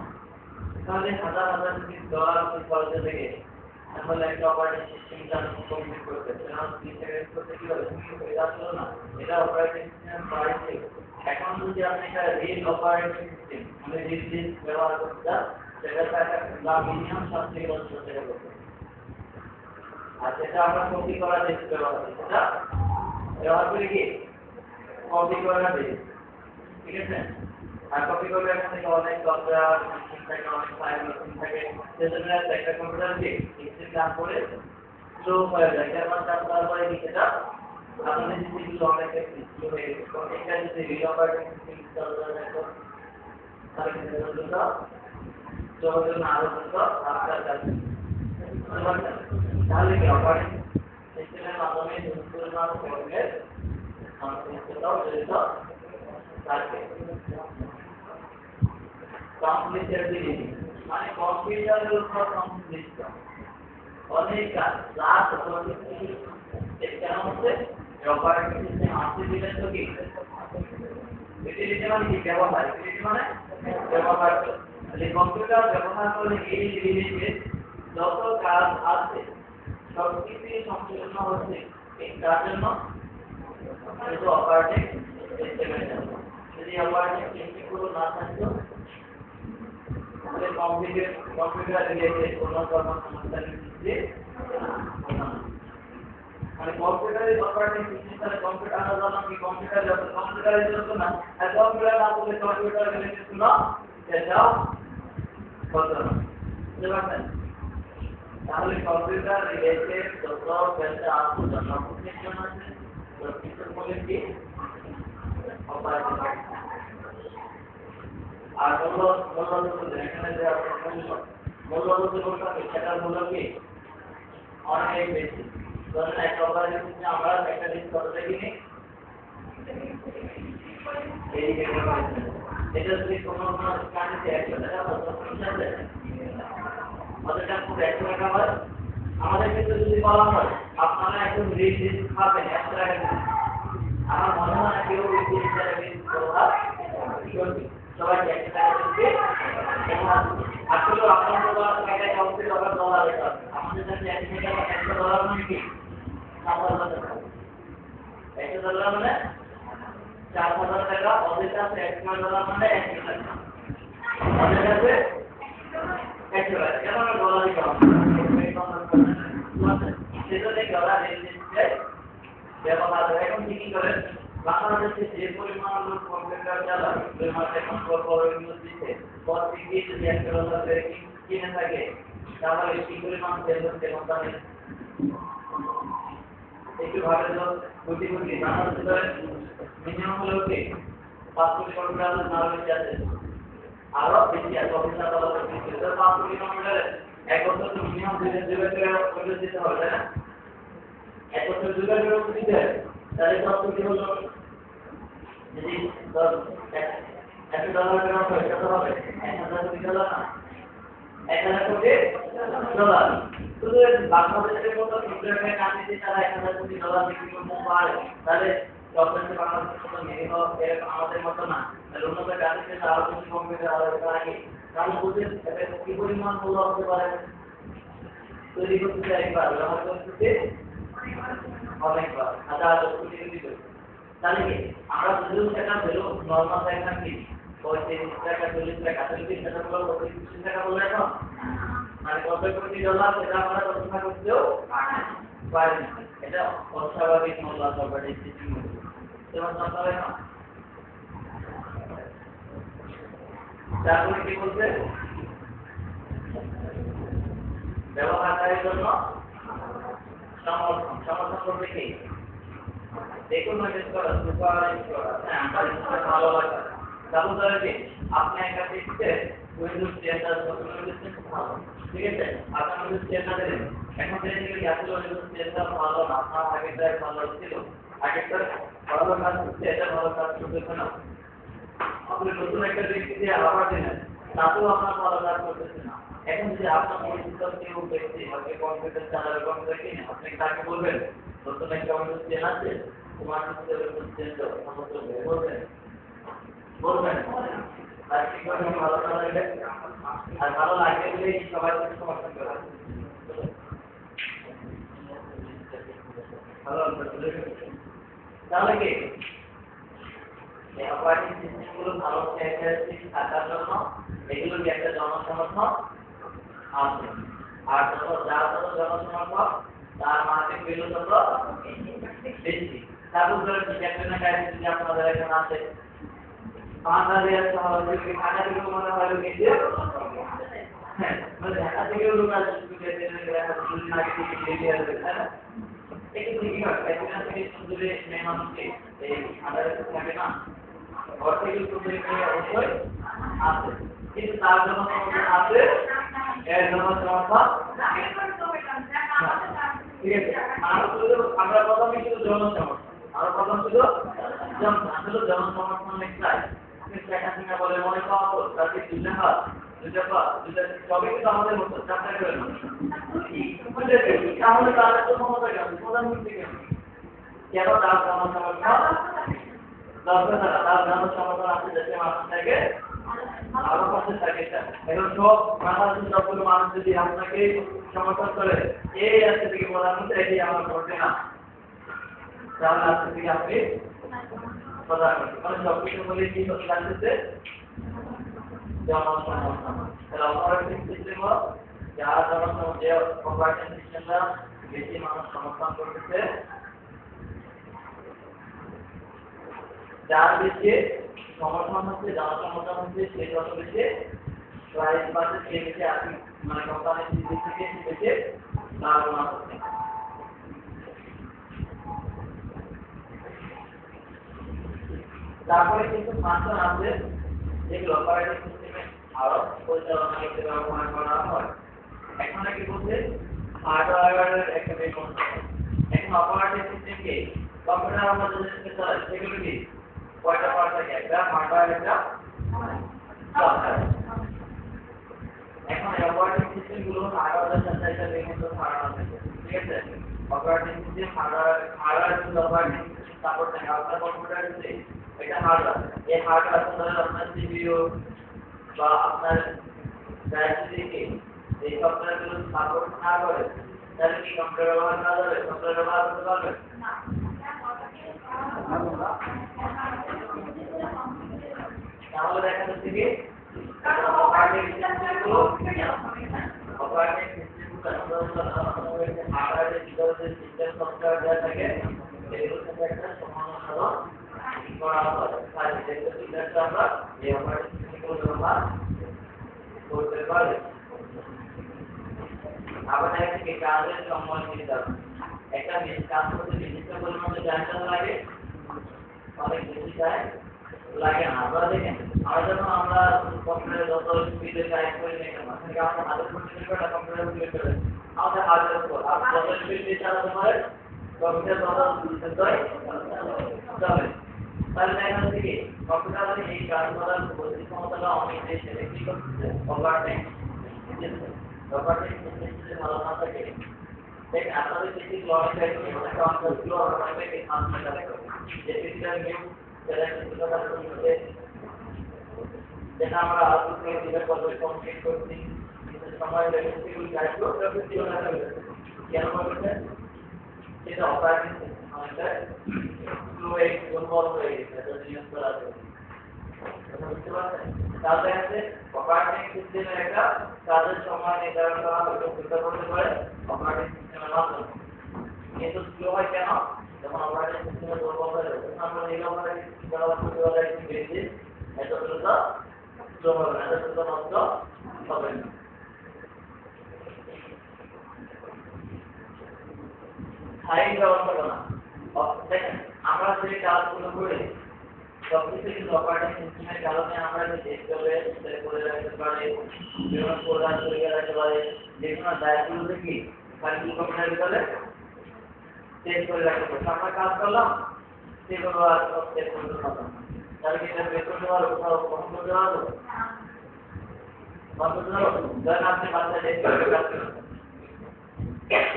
তাহলে হাজার হাজার ডলার খরচ থেকে তাহলে একটা অপারেটিং সিস্টেম কমপ্লিট করতে করতে কি হবে? এটা ছিল না, এটা অপারেটিং সিস্টেম বাড়ছে। এখন যদি আপনি একটা রিল অপারেটিং সিস্টেম মানে রিল ব্যবহার করতে চান, সেটা দাম মিনিমাম 7 থেকে 10 টাকা করতে। আর যেটা আমরা কপি করা যেতে ব্যবহার করি, সেটা ব্যবহার করি কি কপি করা যায়, ঠিক আছে? আর কপি করলে এখান থেকে অনেক সফটওয়্যার থাকে, অনেক ফাইল থাকে, সেজন্য একটা কম্পিউটারকে এক্সেল কাজ করে স্লো হয়ে যায়। যেমন তারপরে এটা আপনাদের যেগুলো অনেক স্লো হয়ে গেছে, তো এটা যদি রিল অপারেটিং সিস্টেম ইনস্টল করা যায় তাহলে কিন্তু জন্য আরো দ্রুত আপনার কাজ তাহলে কি অপারেটিং সিস্টেমের মাধ্যমে পরিমাণ করলে সংশ্লিষ্টতাও জড়িত থাকে। কমপ্লিটেবিলিটি মানে কম্পিউটারের উপর সংশ্লিষ্ট অনেক কাজ লাখ কেন হচ্ছে অপারেটিং সিস্টেম আসতে দিলেন তো কি ইউটিলিটি মানে কি ব্যবহার, ইউটিলিটি মানে ব্যবহার। তাহলে কম্পিউটার ব্যবহার করলে এই রিলেটেড যত কাজ আছে সব কিছুই সংশ্লিষ্ট হচ্ছে তার জন্য শুধু অপারেটিং সিস্টেমের জন্য। যদি অপারেটিং সিস্টেমগুলো না থাকতো তাহলে কম্পিউটার রিলেটেড কোনো সমস্যার ক্ষেত্রে মানে কম্পিউটারের অপারেটিং সিস্টেম তাহলে কম্পিউটার আলাদা কি কম্পিউটারের জন্য না, আর কম্পিউটার না বলে কম্পিউটার রিলেটেড কোনো সেটাও হতো না। বুঝতে পারছেন? তাহলে কম্পিউটার রিলেটেড যত ক্ষেত্রে আসতো সব কিছুর জন্য আছে সব কিছুর মধ্যে কি অপারেটিং আর মূল্য এখানে যে মূল্য সেটা মূল্য কি অনেক বেশি। ধরেন একটা অপারেটিং সিস্টেম আমরা একটা ডিস্ক কত কিনি এটা যদি কোনো কানেক্টে 100 টাকা আমাদের খুব 100 টাকা হয়। আমাদের ক্ষেত্রে যদি বলা হয় আপনারা একদম রিল ডিস্ক খাবেন 100 টাকা দিয়ে, আমার মনে হয় না কেউ এই জিনিসটা ব্যবহার করবে। সবাই 100 টাকা দিবে আসলে আপনার টাকা কমপ্লিট আবার ডলার এটা আমাদের কাছে $100 মানে কি $4000 মানে $4000 ওদের কাছে $100 মানে $100 ওদের কাছে $100 কেন ডলারই কম সেজন্য ডলার রেঞ্জে ব্যবহার এখন কি করেন বাংলাদেশে যে পরিমাণ লোক কম্পিউটার চালায় ওই মাসে কর্পোরেট দিতে প্রত্যেকটি যদি $1 কিনে থাকে তাহলে কি পরিমাণ সেলস কোম্পানি একটু ভাবে তো কোটি বাংলাদেশে মিনিমাম হলো কি 5 কোটি কম্পিউটার না হলে আছে আরো বেশি আছে অফিসার বলা হচ্ছে 5 কোটি কম্পিউটার এক বছর তো মিনিমাম 2 টাকা করে দিতে হবে না, এক বছর 2 টাকা করে দিতে তাহলে সব কোটি হলো যদি $100 কত হবে $1000 না $1000 কোটি ডলার। শুধু বাংলাদেশের মতো ইন্টারনেট কান্ট্রিতে তারা $1000 কোটি বিক্রি করতে পারে, তাহলে গভর্নমেন্ট বাংলাদেশের মতো মিনিমাম এরকম আমাদের মতো না, তাহলে অন্য কান্ট্রিতে আরো বেশি কম্পিউটার আগে তাহলে বুঝেন এটা কি পরিমাণ মূল্য হতে পারে। তৈরি করতে চাইবার ব্যবহার করতে অনেকবার হাজার কোটি কোটি তাহলে কি আমরা বুঝলাম সেটা হলো নরমাল টাকা কি 35 টাকা 40 টাকা 30 টাকা বলবো 30 টাকা বললে এখন মানে কত কোটি ডলার সেটা আমরা কল্পনা করতেও পারে না এটা অস্বাভাবিক মূল্য অথবা ডিসিশন যেমন সকালে না তারপরে কি বলছে ব্যবহারকারীর জন্য সমর্থন সমর্থন করবে কি দেখুন মেসেজ করা সুপারভাইজ করা হ্যাঁ আমার ইচ্ছা ভালো লাগে তারপর ধরে কি আপনি একটা টেক্সটে উইন্ডোজ 10 এর ডকুমেন্ট দিচ্ছেন ভালো ঠিক আছে আপনি উইন্ডোজ 10 টা দিলেন এখন দেখেন কি আসলে উইন্ডোজ 10 টা ভালো না আপনার আগেটা ভালো ছিল আগেটা ভালো কাজ করতে এটা ভালো কাজ করতেছে না আপনি নতুন একটা টেক্সট দিয়ে আবার দিলেন তাতেও আপনার ভালো কাজ করতেছে না এখন যদি আপনার পরিচিত কেউ ব্যক্তি হয়তো কম্পিউটার চালাবে কম্পিউটার কিনে আপনি তাকে বলবেন নতুন একটা উইন্ডোজ 10 আছে তোমার কাছে উইন্ডোজ 10 দাও সমস্ত বলবেন বলবেন আর কি করে ভালো লাগবে আর ভালো লাগবে বলেই সবাই সমর্থন করে ভালো তাহলে কি এই অপারেটিং সিস্টেমগুলো ভালো ক্যারেক্টারিস্টিক থাকার জন্য এগুলো কি একটা জনসমর্থন আছে আর যত জনসমর্থন তার মার্কেট ভ্যালু তত বেশি তারপর ধরে ক্যাপ্টেন গাইড যদি আপনাদের এখানে আছে 5000 সহজে খানা দিকে মনে হয় গেছে হ্যাঁ মানে ঢাকা থেকে লোক আসে শুধু একটু কি হয় এখান থেকে সুন্দরে মেয়ে মানুষকে এই খানার থাকে না ঘর থেকে সুন্দরে মেয়ে অবশ্যই আছে কিন্তু তার জন্য আছে এর জন্য সমস্যা ঠিক আছে আমরা প্রথমে শুধু জনসমর্থন আর প্রথম ছিল জনসমর্থন চাই সেখানে বলে মনে পাওয়া তো তাকে সবই কিন্তু আমাদের মতো চাকরি করে না তাহলে তাদের তো ক্ষমতা কেন প্রধানমন্ত্রী কেন কেন তার জনসমর্থন দরকার তার জনসমর্থন আছে দেশের মানুষ থাকে আরো পাশে থাকে এখন সব বাংলাদেশের সবগুলো মানুষ যদি আপনাকে সমর্থন করে এই রাস্তা থেকে প্রধানমন্ত্রী এটি আমার করবে না তাহলে আজকে থেকে আপনি প্রধানমন্ত্রী মানে সবকিছু বলে কি লাগতেছে জনসমর্থন তাহলে অপারেটিং সিস্টেম যারা জনসমর্থন যে অপারেটিং সিস্টেমটা বেশি মানুষ সমর্থন করতেছে যার বেশি সমর্থন হচ্ছে জনসমর্থন হচ্ছে সেই যত বেশি প্রাইস বাড়ছে সে বেশি আপনি মানে কোম্পানির দিক থেকে বেশি লাভবান হচ্ছে তারপরে কিন্তু ফাংশন আছে যেগুলো অপারেটিং সিস্টেমে আরো পরিচালনা করতে ব্যবহার করা হয় এখন কি বলছে হার্ডওয়্যারের একটা বেকন এখন অপারেটিং সিস্টেমকে কম্পিউটার আমরা যেটা চালাই সেগুলো কি কয়টা পার্ট থাকে একটা হার্ডওয়্যার একটা সফটওয়্যার এখন অপারেটিং সিস্টেম গুলো হার্ডওয়্যারের সাথে একটা বেকন ধারণা থাকে ঠিক আছে operating system hardware operating system support থাকে আপনার কম্পিউটার আছে এটা হার্ডওয়্যার এই হার্ডওয়্যার ধরে আপনার সিপিইউ বা আপনার ব্যাটারিকে এই সফটওয়্যারগুলো সাপোর্ট না করে তাহলে কি কম্পিউটার ব্যবহার করা যাবে সফটওয়্যার ব্যবহার করতে পারবে তাহলে দেখা যাচ্ছে কি অপারেটিং সিস্টেমগুলো হার্ডওয়্যারের ভিতরে সিস্টেম সফটওয়্যার দেওয়া থাকে এগুলোর সাথে একটা সমাধান করা হয় তাই দেখতে সিস্টেমটা আমরা এই অপারেটিং সিস্টেমগুলো ব্যবহার করতে পারি আবার থেকে কাজের সময় নিতে হবে একটা কাজ করতে নির্দিষ্ট পরিমাণে জায়গা লাগে অনেক বেশি টাইম লাগে না আপনারা দেখেন আর যখন আমরা কম্পিউটারে যত স্পিডে টাইপ করি না কেন সেটা আমরা হাতের পরিচয় করে কম্পিউটার বুঝে ফেলে আমাদের হাতের উপর আর যত স্পিডে চালাতে পারে কম্পিউটার তত চলে তাহলে দেখা যাচ্ছে কি কম্পিউটারে এই কাজ করার বুদ্ধি ক্ষমতাটা অনেক বেশি কি করতেছে ওভারটাইম অপারেটিং সিস্টেম যদি ভালো না থাকে দেখেন আপনাদের বেশি লজিক আছে অনেক কনসেপ্টগুলো অনেক ট্রান্সলেট করে যে ফিজিক্যাল নিউ যেটা আমরা আলোচনা করে দিলে পরে কমপ্লিট করছি সময় লেগে সেগুলো গাইড করতে হবে কেন বলতে সেটা অপারেটিং সিস্টেম অনেকটা স্লো এক দুর্বল হয়ে গেছে এটা নিয়ন্ত্রণ করা যায় বুঝতে পারছেন তাহলে আছে অপারেটিং সিস্টেমের একটা কাজের সময় নির্ধারণ করা হয় সেটা করতে পারে অপারেটিং সিস্টেমের মাধ্যমে সূত্র হবে না, সূত্র নষ্ট হবে না। স্থায়ী ব্যবস্থাপনা দেখেন আমরা যে কাজগুলো করি সবকিছু কিন্তু অপারেটিং সিস্টেমের কারণে আমরা যে ডেস্কটপে সেভ করে রাখতে পারি, বিভিন্ন প্রোগ্রাম তৈরি রাখতে পারি, যেকোনো দায়িত্বগুলো কি ফাইল কম্পিউটারের ভিতরে সেভ করে রাখতে পারি। আমরা কাজ করলাম সেগুলো আর সব সেভ করতে পারলাম না, তাহলে কি এটা বের করতে পারবো, কোথাও বন্ধ করতে পারবো? বন্ধ করতে পারবো? ধরেন আপনি বাচ্চা ডেস্কটপে কাজ করছেন,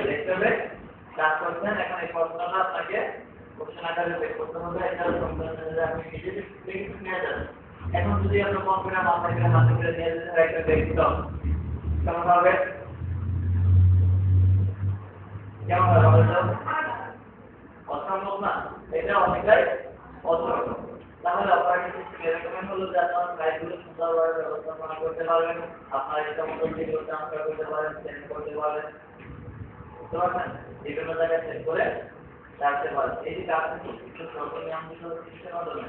ডেস্কটপে কাজ করছেন, এখন এই প্রশ্নটা আপনাকে কোশ্চেন আকারে বের করতে হবে, এটা সম্পূর্ণ আপনি নিজে লিখে নিয়ে যাবেন। এখন যদি আপনি কম্পিউটার মাথায় করে হাতে করে নিয়ে যেতে একটা ডেস্কটপ কেমন হবে? কেমন হবে? অসম্ভব না, এটা অনেকটাই অসম্ভব। তাহলে অপারেটিং সিস্টেম এরকম হলো যে আপনার ফাইলগুলো সুন্দরভাবে ব্যবস্থাপনা করতে পারবেন, আপনার ইচ্ছা মতো যেগুলো ট্রান্সফার করতে পারেন, সেন্ড করতে পারেন, বুঝতে পারছেন? বিভিন্ন জায়গায় সেট করে রাখতে পারেন। এই যে কাজটি কিছু নিয়ম কিছু সিস্টেমের মাধ্যমে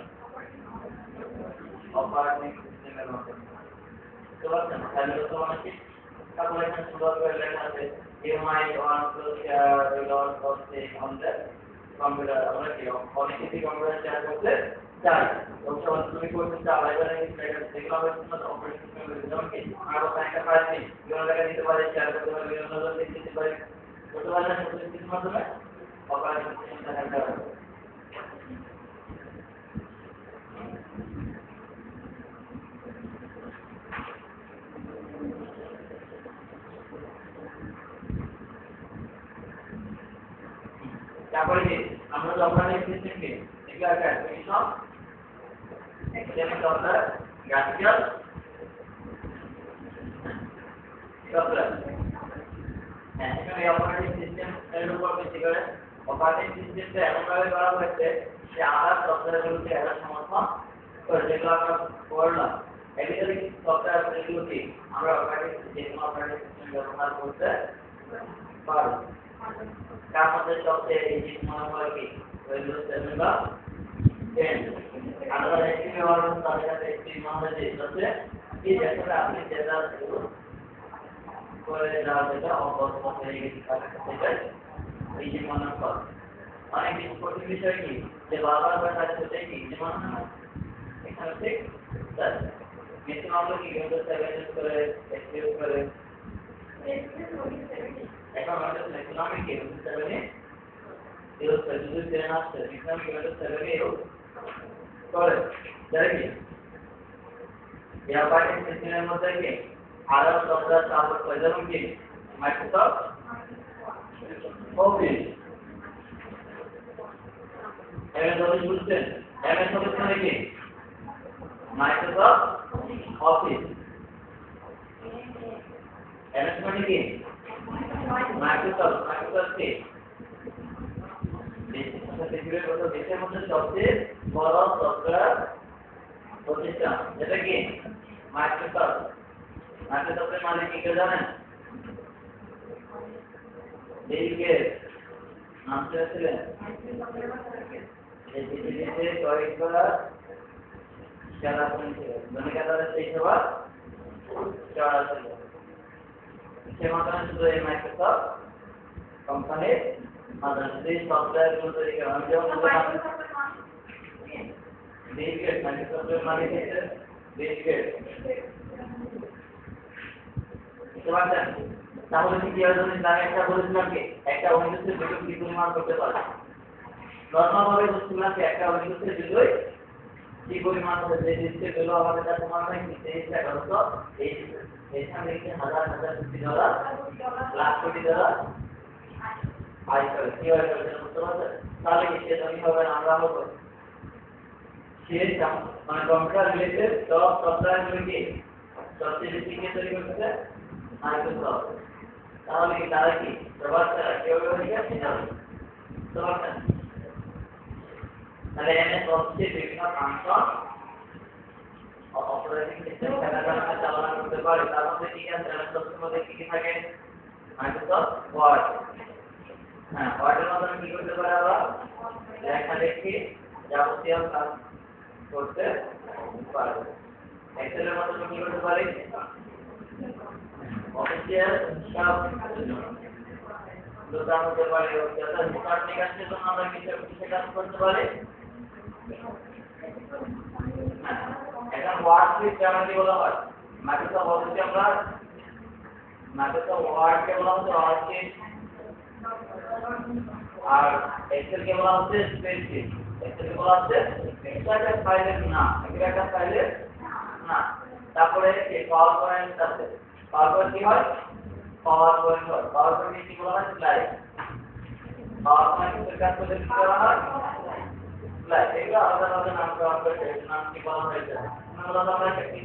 অপারেটিং সিস্টেমের মাধ্যমে, বুঝতে পারছেন? ফাইলগুলো তো অনেক তারপরে এখানে সুন্দর করে লেখা আছে এমআই 1 প্লাস শেয়ার লট করতে আমাদের কম্পিউটার আমরা কি অনেক কিছু কম্পিউটার শেয়ার করতে চাই, অবশ্য তুমি করতে চাও এবারে দেখলাম আমরা অপারেটিং সিস্টেমের যেমন কি আমরা একটা ফাইল নিই বিভিন্ন জায়গায় দিতে পারি, শেয়ার করতে পারি, বিভিন্ন জায়গায় দিতে পারি, করতে পারি না সিস্টেমের মাধ্যমে অপারেটিং সিস্টেমটা হ্যান্ডেল করে। তারপরে কি আমরা যে অপারেটিং সিস্টেম কি এগুলা একটা অ্যাপ্লিকেশন এখানে সফটওয়্যার গ্রাফিক্যাল সফটওয়্যার, হ্যাঁ এখানে অপারেটিং সিস্টেম এর উপর ভিত্তি করে অপারেটিং সিস্টেমটা এমনভাবে করা হয়েছে যে আমরা সফটওয়্যারগুলোকে একটা সমর্থন করে, যেগুলো আমরা পড়লাম এগুলো সফটওয়্যারগুলো কি আমরা অপারেটিং সিস্টেম ব্যবহার করতে পারবো। তার মধ্যে সবচেয়ে ইজি মনে হয় কি উইন্ডোজ 7 বা 10 আমরা একটি ব্যবহার করতে তাদের কাছে একটি মনে যে হচ্ছে এই যেটা আপনি যেটা করে যাওয়া যেটা অবস্থা হয়ে গেছে সেটা এই যে মনে হয় অনেক কিছু কঠিন বিষয় কি যে বারবার কাজ করতে কি যেমন এখানে ঠিক মেশিন আমরা কি উইন্ডোজ 7 করে এক্সিকিউট করে এখন আমাদের ইকোনমিক উইন্ডোজ 7 এ ইউজ করে যদি ট্রেন আসছে ইকোনমিক উইন্ডোজ 7 এ ইউজ করে যারা কি এই অপারেটিং সিস্টেমের মধ্যে কি আরো সফটওয়্যার সাপোর্ট করে, যেমন কি মাইক্রোসফট অফিস এমএস অফিস বুঝছেন? এমএস অফিস মানে কি মাইক্রোসফট অফিস, এমএস মানে কি মাইক্রোসফট কি দেশের মধ্যে সবচেয়ে বড় সফটওয়্যার প্রতিষ্ঠান, যেটা কি মাইক্রোসফট। মাইক্রোসফটের মালিক কি কেউ জানেন? বিল গেটস, নাম শুনেছিলেন? এই পৃথিবীতে কয়েকবার সেরা ছিলেন, ধনীকাতারের সেই সবার সেরা ছিল। সে মাধ্যমে শুধু এই মাইক্রোসফট কোম্পানির মাধ্যমে সেই সফটওয়্যারগুলো তৈরি করা। আমি যেমন বিল গেটস, মাইক্রোসফটের মালিক হচ্ছে বিল গেটস, বুঝতে পারছেন? তাহলে কি আর যদি আমি একটা বলেছিলাম কি একটা উইন্ডোজের ভিডিও কি পরিমাণ করতে পারে, নরমাল ভাবে বলছিলাম কি একটা উইন্ডোজের ভিডিও কি পরিমাণ হবে, যে ডিসপ্লে গুলো আমাদের কাছে মনে হয় কি এইটা কত এই এখানে কি হাজার হাজার কোটি ডলার লাখ কোটি ডলার আয় করে কি হয় বুঝতে পারছেন? তাহলে কি সেটা হবে আমরা হবো সেটা মানে কম্পিউটার রিলেটেড সব সফটওয়্যার গুলো কি সবচেয়ে বেশি কে তৈরি করতেছে মাইক্রোসফট। তাহলে কি তারা কি ব্যবহার করা কেউ ব্যবহার তো পারছেন? তাহলে এমএস অফিসে বিভিন্ন ফাংশন অপারেটিং সিস্টেম চালনা করতে পারে। তার মধ্যে কি আছে? এমএস অফিসের মধ্যে কি কি থাকে? মাইক্রোসফট ওয়ার্ড, হ্যাঁ ওয়ার্ডের মাধ্যমে কি করতে পারে? আবার লেখালেখি যাবতীয় কাজ করতে পারবে। এক্সেলের মাধ্যমে কি করতে পারি অফিসিয়াল সব দোকান হতে পারে অর্থাৎ হিসাব নিকাশের জন্য আমরা কিসে কাজ করতে পারি এখন ওয়ার্কশিট যেমন বলা হয় মাইক্রোসফট অফিসে আমরা মাইক্রোসফট ওয়ার্ড কে বলা হচ্ছে ওয়ার্কশিট আর এক্সেল কে বলা হচ্ছে স্প্রেডশিট এক্সেল কে বলা হচ্ছে একটা ফাইলের নাম একটা ফাইলের নাম তারপরে এই পাওয়ার পয়েন্ট আছে পাওয়ার পয়েন্ট কি হয় পাওয়ার পয়েন্ট কি বলা হয় স্লাইড পাওয়ার পয়েন্টের কাজ করতে কি করা হয় স্লাইড এগুলো আলাদা আলাদা নামকরণ করে নাম কি বলা হয়েছে আমরা আমরা কি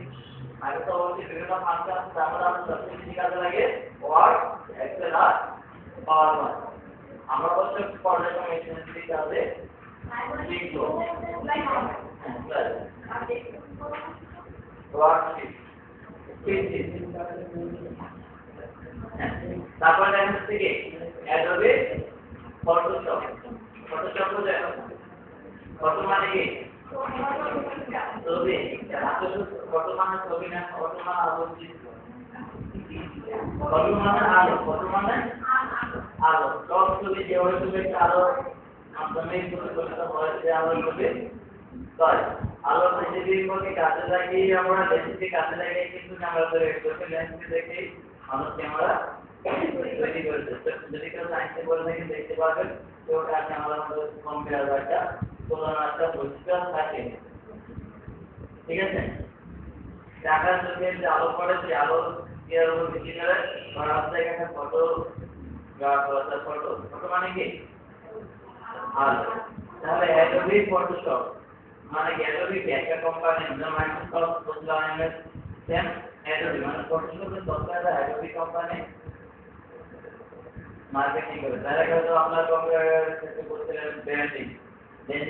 মাইক্রোসফট অফিসে বিভিন্ন ফাংশন আছে আমরা সবচেয়ে বেশি কাজে লাগে ওয়ার্ড এক্সেল আর পাওয়ার পয়েন্ট আমরা বলছি পর্যায়ক্রমে এসএনসি কাজে লিখবো ওয়ার্কশিট তারপর দেখা যাচ্ছে কি অ্যাডোবে ফটোশপ বোঝা ফটো মানে কি ছবি ফটো মানে ছবি না ফটো মানে আলো ফটো মানে আলো সব ছবি যেভাবে তুমি আলো মাধ্যমে পরিচালিত হয়েছে আলো ছবি তাই আলো বেশিরভাগ মধ্যে কাজে লাগিয়ে আমরা বেশিরভাগ কাজে লাগিয়ে কিন্তু আমরা ধরে একটু লেন্স দেখে আমরা ক্যামেরা তৈরি করতে যদি কেউ সাইন্সে বলে দেখে দেখতে পাবেন তো কাছে আমরা কম্পিউটার একটা তুলনাটা পরিষ্কার থাকে ঠিক আছে টাকার যদি আলো পড়ে যে আলো এর উপর ভিত্তি করে আমরা একটা ফটো ফটো মানে কি আলো তাহলে অ্যাডোবি ফটোশপ মানে অ্যাডোবি একটা কোম্পানি যেমন মাইক্রোসফট বুঝলা এমএস সেম অ্যাডোবি মানে ফটোশপের সফটওয়্যার অ্যাডোবি কোম্পানি মার্কেটিং করে তারা কিন্তু আপনার কম্পিউটার থেকে করছিলেন ব্র্যান্ডিং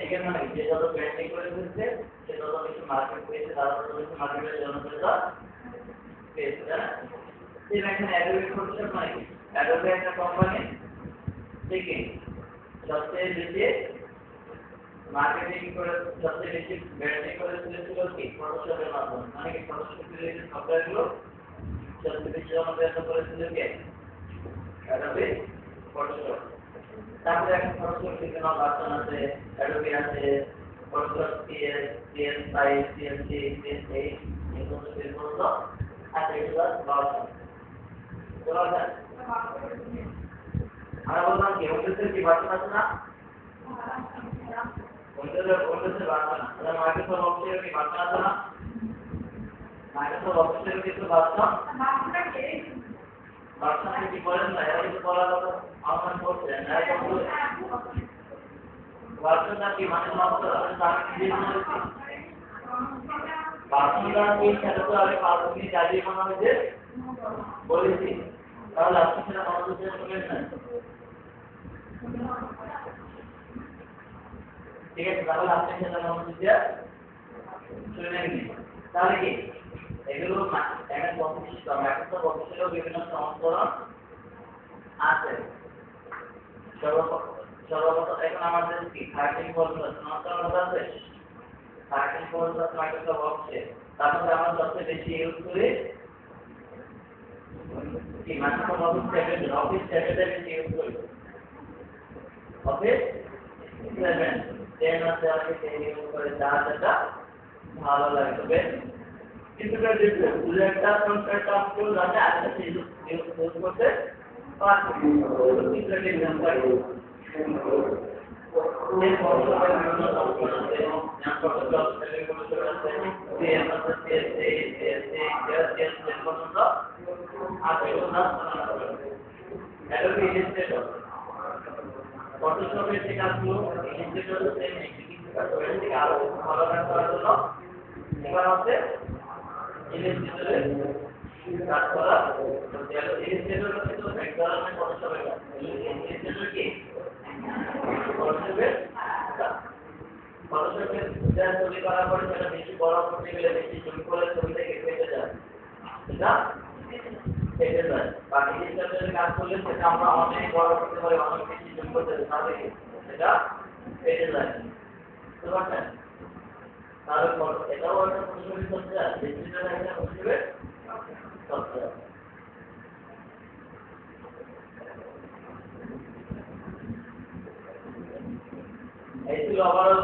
এর মানে যে যত ব্র্যান্ডিং করে দিচ্ছে সে তত বেশি মার্কেট পেয়েছে তারা তত বেশি মার্কেটের জনপ্রিয়তা পেয়েছে না ঠিক আছে অ্যাডোবি ফটোশপ মানে কি অ্যাডোবি একটা কোম্পানি ঠিক আছে সবচেয়ে বেশি মার্কেটিং করে সবচেয়ে বেশি ব্র্যান্ডিং করে তুলেছিল কি ফটোশপের মাধ্যমে মানে কি ফটোশপ রিলেটেড সফটওয়্যারগুলো সবচেয়ে বেশি জনপ্রিয়তা করেছিল কে অ্যাডোবি ফটোশপ তারপরে একটা ফটোশপ বিভিন্ন ভার্সন আছে অ্যাডোবি আছে ফটোশপ CS5 CS6 CS8 এই সমস্ত বিভিন্ন আছে এগুলো ভার্সন বলা যায় আমরা বললাম কি ওদের কি ভার্সন আছে না ওদের ভার্সন আছে মাইক্রোসফট অফিসের কি ভার্সন আছে না মাইক্রোসফট অফিসের কিছু ভার্সন ভার্সন কি বলেন না এরা কিছু বলার কথা আমার বলছে না কিন্তু ভার্সনটা কি মানে মাত্র আমি কি বলছি ভার্সনটা কি সেটা তো আমি পাবলিকলি জানিয়ে মনে হয়েছে বলেছি তাহলে আপনি সেটা মনোযোগ দিয়ে শুনলেন না ঠিক আছে তাহলে আপনি সেটা মনোযোগ দিয়ে শুনলেন তাহলে কি এগুলো একটা কম্পিটিশন মাইক্রোসফট অফিসেরও বিভিন্ন সংস্করণ আছে সর্বপ্রথম এখন আমাদের কি 13 ফর্মুলা সংস্করণ আছে 13 ফর্মুলা মাইক্রোসফট অফিসে তারপরে আমরা সবচেয়ে বেশি ইউজ করি কি মাইক্রোসফট অফিস 7 অফিস 7 এর বেশি ইউজ করি অফিস 7 10 আছে আমি 10 ইউজ করে দাঁড়াটা ভালো লাগে তবে কিন্তু এটা একটা কনসেপ্ট আপনি জানেন আজকে ইউজ করতে পারবেন কিন্তু এটা এক্সাম্পল এই ফর্মুলার বিভিন্ন সংস্করণ আছে যেমন ফটোশপ সেলিব্রেশন আছে সিএস পর্যন্ত আছে ওটা অ্যাডোবি ইলাস্ট্রেটর ফটোশপের যে কাজগুলো ইলাস্ট্রেটর সেম এক্সিকিউট করে থেকে আরো ভালো করার জন্য এবার হচ্ছে ইলাস্ট্রেটরের কাজ করা তো ইলাস্ট্রেটর হচ্ছে তো এক ধরনের ফটোশপের কাজ ইলাস্ট্রেটর কি ফটোশপের যা ছবি করার পরে সেটা বেশি বড় করতে গেলে বেশি ছবি করে ছবিটা কেটে যায় এটা কেটে যায় বাকি ইলাস্ট্রেটরের কাজ করলে সেটা আমরা অনেক বড় করতে পারি অনেক বেশি ছবি করতে পারি তাহলে সেটা কেটে যায় বুঝতে পারছেন তাহলে এটাও একটা প্রতিশোধী সফটওয়্যার, ডিজিটাল একটা প্রতিশোধী সফটওয়্যার। এই ছিল ওভারঅল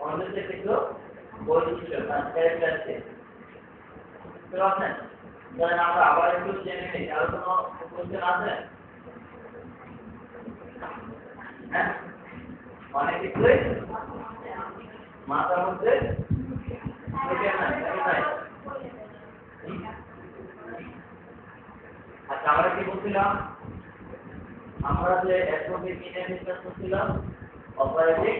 আমাদের যে কিছু বৈশিষ্ট্য ক্যারেক্টারিস্টিক। বুঝতে পারছেন? তাহলে আমরা আবার একটু জেনে নিই, আর কোনো কোশ্চেন আছে? হ্যাঁ, অনেক কিছুই মাথার মধ্যে আচ্ছা, আমরা কি বলছিলাম? আমরা যে এসওপি নিয়ে ডিসকাস করছিলাম অপারেটিং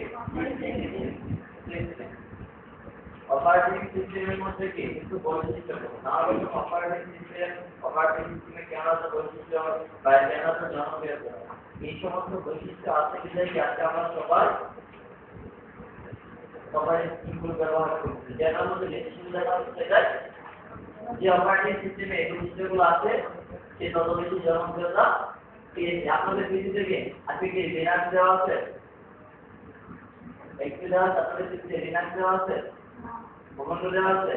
সিস্টেম। অপারেটিং সিস্টেমের মধ্যে কি কিছু বৈশিষ্ট্য নাহলে অপারেটিং সিস্টেমে কেন এত বৈশিষ্ট্য বা কেন এত জনপ্রিয়তা, এই সমস্ত বৈশিষ্ট্য আছে বিধায় আজকে আমরা সবাই সিম্পল ব্যবহার করছি। যেটার মধ্যে বেশি সুবিধা পাচ্ছে সেটাই, যে অপারেটিং সিস্টেমে এই বৈশিষ্ট্যগুলো আছে সে তত বেশি জনপ্রিয়তা পেয়েছে। আপনাদের পিসি থেকে আজকে কি লিনাক্স দেওয়া আছে? একটু দেওয়া আছে? আপনাদের পিসিতে লিনাক্স দেওয়া আছে? উবুন্টু দেওয়া আছে?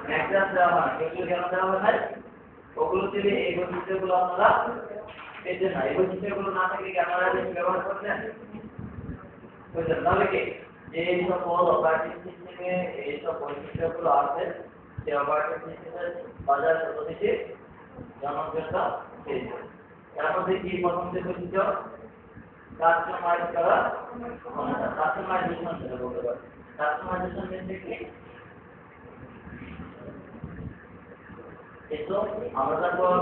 ম্যাকডাস দেওয়া হয়? এগুলো কেন দেওয়া হয় নাই? ওগুলো থেকে এই বৈশিষ্ট্যগুলো আপনারা পেতেন না। এই বৈশিষ্ট্যগুলো না থাকলে কি আপনারা ব্যবহার করতেন? বুঝলেন? তাহলে কি যে এই সকল অপারেটিং সিস্টেমে এইসব বৈশিষ্ট্যগুলো আছে, সে অপারেটিং সিস্টেমের বাজার সর্বদেশে জনপ্রিয়তা পেয়েছে। এর মধ্যে কি প্রথম যে বৈশিষ্ট্য? কাস্টমাইজ করা ক্ষমতা, কাস্টমাইজেশন যেটা বলতে পারি। কাস্টমাইজেশন মানে কি? এসো আমরা যখন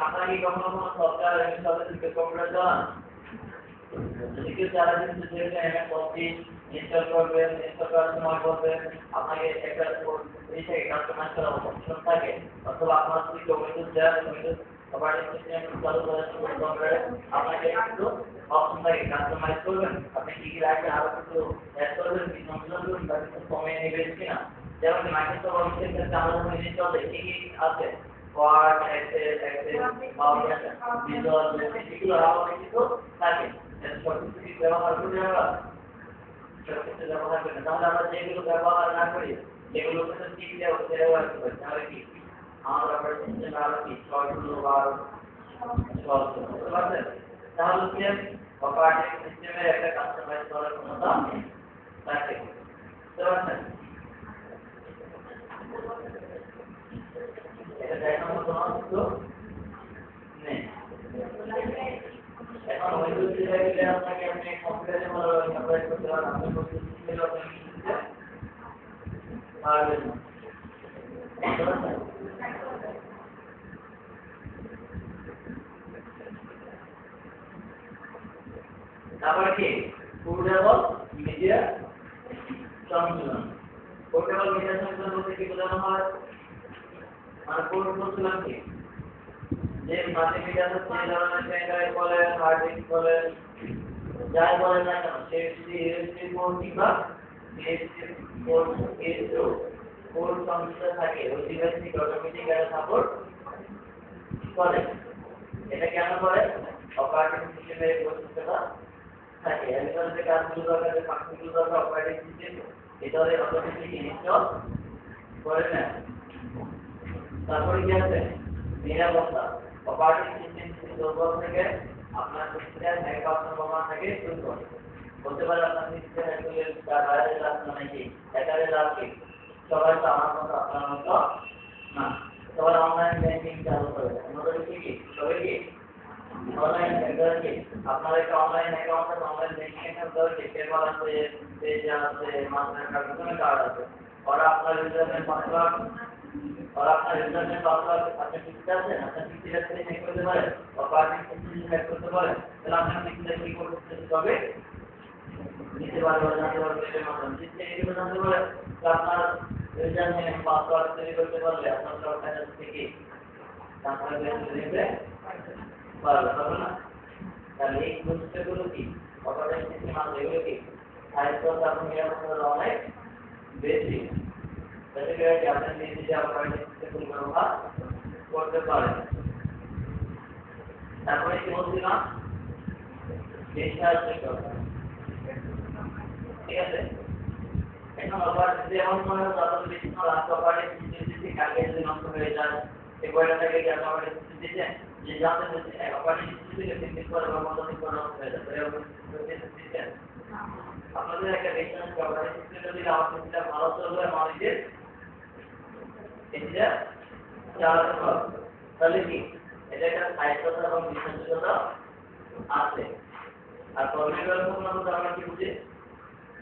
খাতা কি কখনো কোনো সফটওয়্যার ইনস্টল করতে কম্পিউটার চালান, যদি কেউ চালা কিন্তু যেটা এমএস অফিস ইনস্টল করবেন, ইনস্টল করার সময় বলবেন আপনাকে একটা এই থেকে কাস্টমাইজ করা অপশন থাকে, অথবা আপনার যদি উইন্ডোজ দেওয়া উইন্ডোজ অপারেটিং সিস্টেম চালু করার সময় কম্পিউটারে আপনাকে একটু অপশন থাকে কাস্টমাইজ করবেন, আপনি কি কি রাখবেন, আরো কিছু অ্যাড করবেন, কি সংশোধন করবেন বা কিছু কমিয়ে নেবেন কিনা। যেমন মাইক্রোসফট অফিসের ক্ষেত্রে আমরা যখন ইনস্টল দিই কি কি আছে, Word, Excel, PowerPoint, Visual Basic, এগুলো আরো কিছু থাকে। সবকিছু কি ব্যবহার করি আমরা? সবকিছু ব্যবহার করি না। তাহলে আমরা যেগুলো ব্যবহার না করি সেগুলোকে তো ঠিক ব্যবহার করি, তাহলে কি আমরা অপারেটিং সিস্টেম আরো কি সহজগুলো বা সহজ বুঝতে পারছেন? তাহলে কি অপারেটিং সিস্টেমের একটা কাস্টমাইজ করার ক্ষমতা থাকে। বুঝতে পারছেন? এটা দেখার মতো কিছু নেই। এখন উইন্ডোজ দিলে আপনাকে আপনি কম্পিউটারে ভালোভাবে অপারেট করতে পারেন, আপনি করতে শিখলে আপনি শিখতে পারবেন। তারপরে কি পোর্টেবল মিডিয়া সংযোজন। পোর্টেবল মিডিয়া সংযোজন বলতে কি বোঝানো হয়? মানে পোর্ট বলছিলাম কি যে মাল্টিমিডিয়া যে ধরনের পেনড্রাইভ বলেন, হার্ড ডিস্ক বলেন, যাই বলেন না কেন, সে যদি ইউএসবি পোর্ট কিংবা ইউএসবি পোর্ট পোর্ট সংযুক্ত থাকে, ওই ডিভাইস থেকে অটোমেটিক এটা সাপোর্ট করে। এটা কেন করে? অপারেটিং সিস্টেমের বৈশিষ্ট্যটা থাকে, এর ভিতরে যে কাজগুলো দরকার, যে ফাংশনগুলো দরকার অপারেটিং সিস্টেম ভিতরে অটোমেটিক ইনস্টল করে নেয়। তারপরে কি আছে? নিরাপত্তা। অপারেটিং সিস্টেম যদি দুর্বল থেকে আপনার সিস্টেম হ্যাক হওয়ার সম্ভাবনা থাকে দুর্বল। বলতে পারে আপনার সিস্টেম অ্যাকচুয়ালি ভাইরাসের লাভ মানে কি, হ্যাকারের লাভ কি? সবাই তো আমার মতো আপনার মতো না, সবাই অনলাইন ব্যাংকিং চালু করে। আমাদের কি সবাই কি অনলাইন ব্যাংকার কি? আপনার একটা অনলাইন অ্যাকাউন্ট আছে, অনলাইন ব্যাংকিং অ্যাকাউন্ট আছে, পেপাল আছে, পেজা আছে, মাস্টার কার্ড, বিভিন্ন কার্ড আছে। ওরা আপনার ইউজারনেম পাসওয়ার্ড আপনার ইন্টারনেট পাসওয়ার্ড আপনি শিখতে আছেন, আপনার পিসিটা থেকে হ্যাক করতে পারেন, অপারেটিং সিস্টেম হ্যাক করতে পারেন, তাহলে আপনার পিসিটা কি করতে হবে? নিতে পারবে বা জানতে পারবে এটার মাধ্যমে। সিস্টেম এগুলো জানতে পারে, আপনার ইউজারনেম পাসওয়ার্ড তৈরি করতে পারলে আপনার সরকার থেকে আপনার দিতে পারবে না। তাহলে এই বৈশিষ্ট্যগুলো কি অপারেটিং সিস্টেম আছে, এগুলো কি সাহিত্য এবং নিরাপত্তার অনেক বেশি। সেটাকে আপনি নিজে অপারেটিং সিস্টেম ব্যবহার করতে পারেন। তারপরে কি বলছিলাম? বিশ্বাসযোগ্যতা। ঠিক আছে এখন আবার যদি এমন মনে হয় যত বেশি রাত অপারেটিং সিস্টেম কালকে যদি নষ্ট হয়ে যায় এই বইটাকে কি অপারেটিং সিস্টেম দিচ্ছেন যে জানতে হচ্ছে অপারেটিং সিস্টেমকে তিন পর বা কতদিন পর নষ্ট হয়ে যাবে এরকম সিস্টেম আপনাদের একটা রেশন অপারেটিং সিস্টেম যদি আমাদের সিস্টেম ভালো চলবে আমাদের এটা চালাতে হবে তাহলে কি এটা একটা সাইজটা এবং বিশ্বাসযোগ্যতা আছে আর কর্মীদের কোনো আমরা কি বুঝি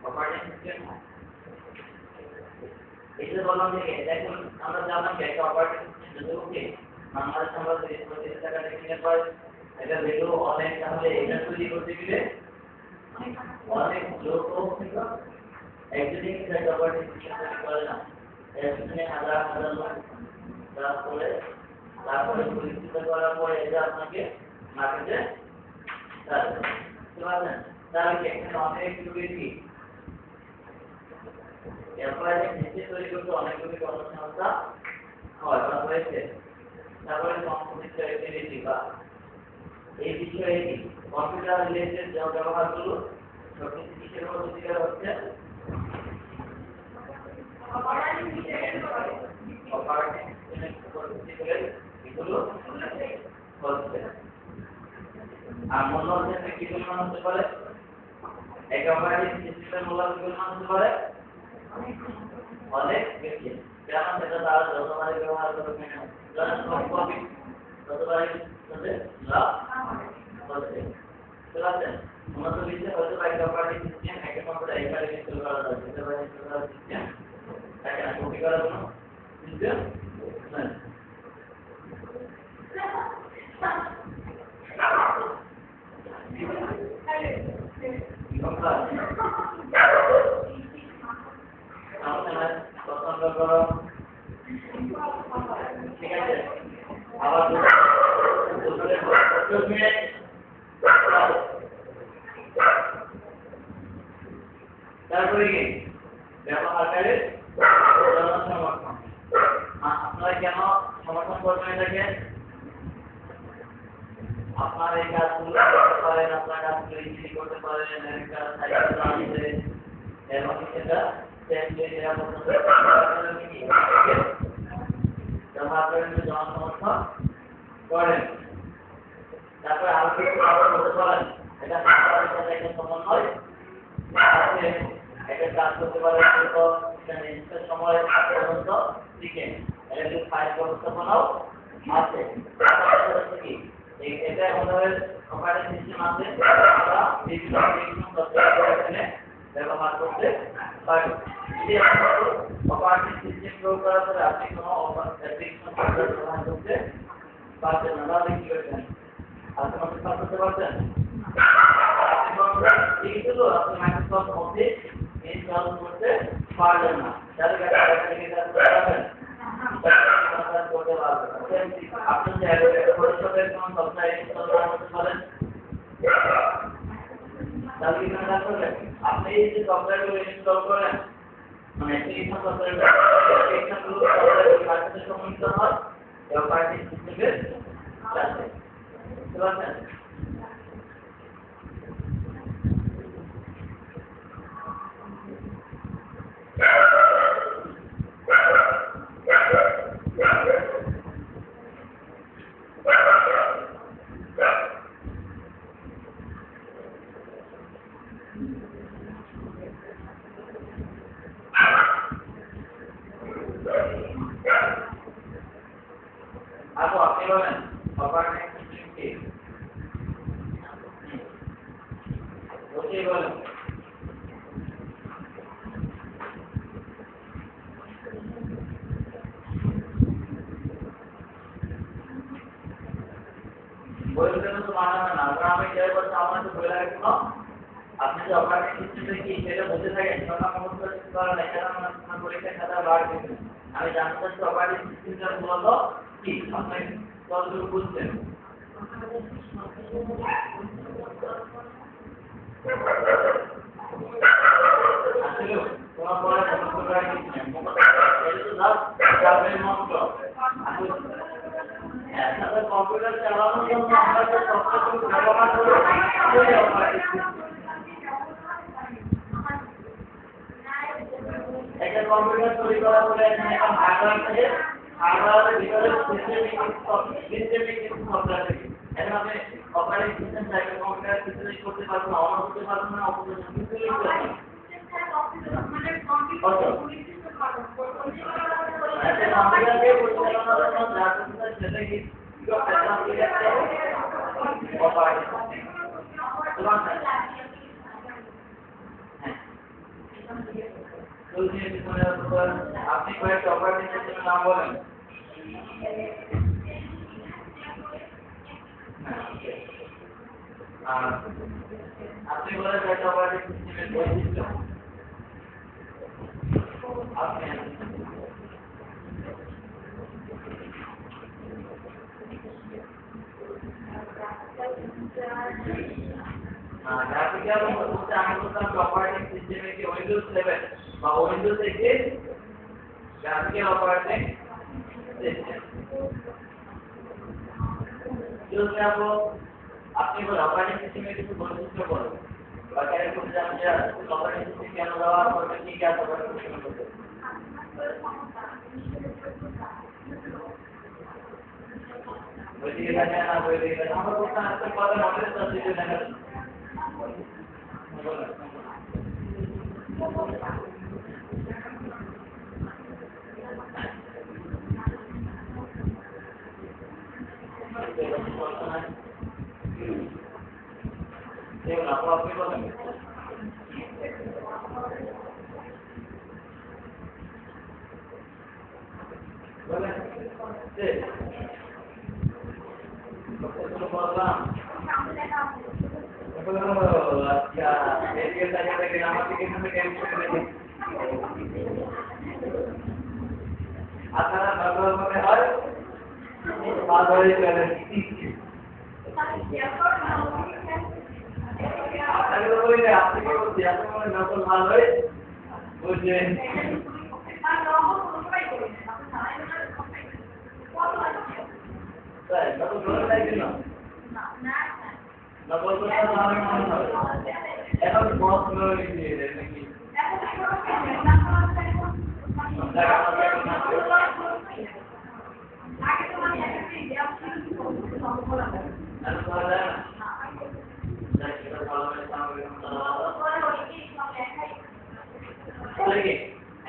অপারেটিং সিস্টেম এই যে বললাম যে এখন আমরা জানলাম যে একটা অপারেটিং সিস্টেম যদি ওকে আমাদের সম্বন্ধে প্রতি টাকা কিনে পাই এটা ভ্যালু অনেক তাহলে এটা তৈরি করতে গেলে অনেক লোক একদিন একটা অপারেটিং সিস্টেম তৈরি করে না এর পিছনে হাজার হাজার লোক তারপরে পরিচিত করার পরে এটা আপনাকে মার্কেটে তাহলে এখানে অনেক বেশি অপারেটিং সিস্টেম তৈরি করতে অনেকগুলি কর্মসংস্থা হয় বা হয়েছে তারপরে কম্পিউটার অ্যাক্টিভিটি বা এই বিষয়ে কম্পিউটার রিলেটেড যে ব্যবহারগুলো সবকিছু কিসের উপর ভিত্তি করে হচ্ছে অপারেটিং সিস্টেমের উপর ভিত্তি করে এগুলো হচ্ছে আর মূল্য হচ্ছে কি পরিমাণ হতে পারে এক অপারেটিং সিস্টেমের মূল্য কি পরিমাণ হতে পারে অনেক বেশি যেমন সেটা তারা যতবারই ব্যবহার করবে ততবারই লাভ হচ্ছে ঠিক আছে উন্নত বিশ্বে হয়তো একটা অপারেটিং সিস্টেম একটা কম্পিউটার একবারে ইনস্টল করা যায় সেটা বাইরে ইনস্টল করার সিস্টেম তাকে না কপি করার কোনো সিস্টেম নেই পছন্দ করো ঠিক আছে আবার তারপরে কি ব্যবহারকারী জনসমর্থন আপনারা কেন সমর্থন করবেন এটাকে আপনার এই কাজগুলো করতে পারেন আপনার কাজগুলো ইজিলি করতে পারেন একটা সাইকেল চালাতে এবং সেটা জনসমর্থন করেন তারপরে আরো কিছু বলতে পারেন এটা একটা সমন্বয় একটা কাজ করতে পারে নির্দিষ্ট সময় পর্যন্ত শিখে এটা কিন্তু ফাইল ব্যবস্থাপনাও আছে কি এটা আমাদের অপারেটিং সিস্টেম আছে আমরা বিভিন্ন সফটওয়্যার এখানে ব্যবহার করতে পারি যদি আপনারা অপারেটিং সিস্টেম প্রয়োগ করার পরে আপনি কোনো অ্যাপ্লিকেশন সফটওয়্যার ব্যবহার করতে পারছেন না তাহলে কি করবেন আপনি আমাকে কাজ করতে পারছেন এইগুলো আপনি মাইক্রোসফট অফিস ইনস্টল করতে পারবেন না তাহলে আপনি কাজ করতে পারবেন আপনি চাইলে ফটোশপের কোনো সফটওয়্যার ইনস্টল করতে পারেন তাহলে কি কাজ করবেন আপনি এই যে সফটওয়্যারগুলো ইনস্টল করেন মানে অ্যাপ্লিকেশন সফটওয়্যারগুলো সাথে সম্মিলিত হয় অপারেটিং সিস্টেমের সাথে বুঝতে পারছেন আপু আপনি বলেন অপারেটিং সিস্টেম কি বলছি বলেন বলতে তো মানা না আমি যাই বলতে আমার তো বলে রাখবো আপনি যে অপারেটিং সিস্টেমে কি সেটা বলতে থাকেন তখন সমস্ত কিছু করার এখানে আমার পরীক্ষা খাতা বার দিবেন আমি জানতে চাচ্ছি অপারেটিং সিস্টেমটা মূলত কি আপনি কতটুকু বুঝছেন আসলে তোমার পরে কম্পিউটার কিছু নেই এটা তো জাস্ট যাবেন মাত্র তাহলে কম্পিউটার চালানোর জন্য আমরা যে সফটওয়্যারগুলো ব্যবহার করি কম্পিউটার তৈরি করা হলে এখানে একটা হার্ডওয়্যার থাকে হার্ডওয়্যারের ভিতরে সিস্টেমিক সফটওয়্যার থাকে এখন আপনি অপারেটিং সিস্টেম চাইলে কম্পিউটার সিস্টেম করতে পারবেন না অন করতে পারবেন না অপারেটিং সিস্টেম করতে পারবেন মানে কম্পিউটার আচ্ছা কম্পিউটারকে পরিচালনার জন্য যা করতে সেটা কি করতে হবে অপারেটিং আপনি কয়েকটা অপারেটিং সিস্টেমের নাম বলেন আপনি বলেন কয়েকটা অপারেটিং সিস্টেমের বৈশিষ্ট্য আপনি গ্রাফিক্যাল বলতে আমি বলতাম অপারেটিং সিস্টেমে কি উইন্ডোজ 7 বা উইন্ডোজ থেকে গ্রাফিক্যাল অপারেটিং সিস্টেম যদি আপনি বলেন অপারেটিং সিস্টেমে কিছু বৈশিষ্ট্য বলেন বা ক্যারেক্টার করতে জানেন যে অপারেটিং সিস্টেম কেন ব্যবহার করবে কি কি আছে অপারেটিং সিস্টেম করতে বইদিকে দেখেন না বইদিকে দেখেন আমরা বলতাম একটা কথা মনে সাবজেক্টে দেখেন আপনি বলেন বলেন अच्छा देखिए ताकि ग्रामर के कितने कैंसिल करेंगे आता है बगल में हर बात हो रही है आप अगर कोई नहीं आपसे क्या बोलते हैं आपको मैं नौकर माल है मुझे सही मैं तो बोल रहा है ना না বলবো না আমি মনে হয় এখন বস করে দিয়ে দেন নাকি আগে তো মানে একটা দিয়ে আপনি সম্পূর্ণ না আর বলা না সেটা ভালো করে সামনে পরে ওই কি সব দেখাই ঠিক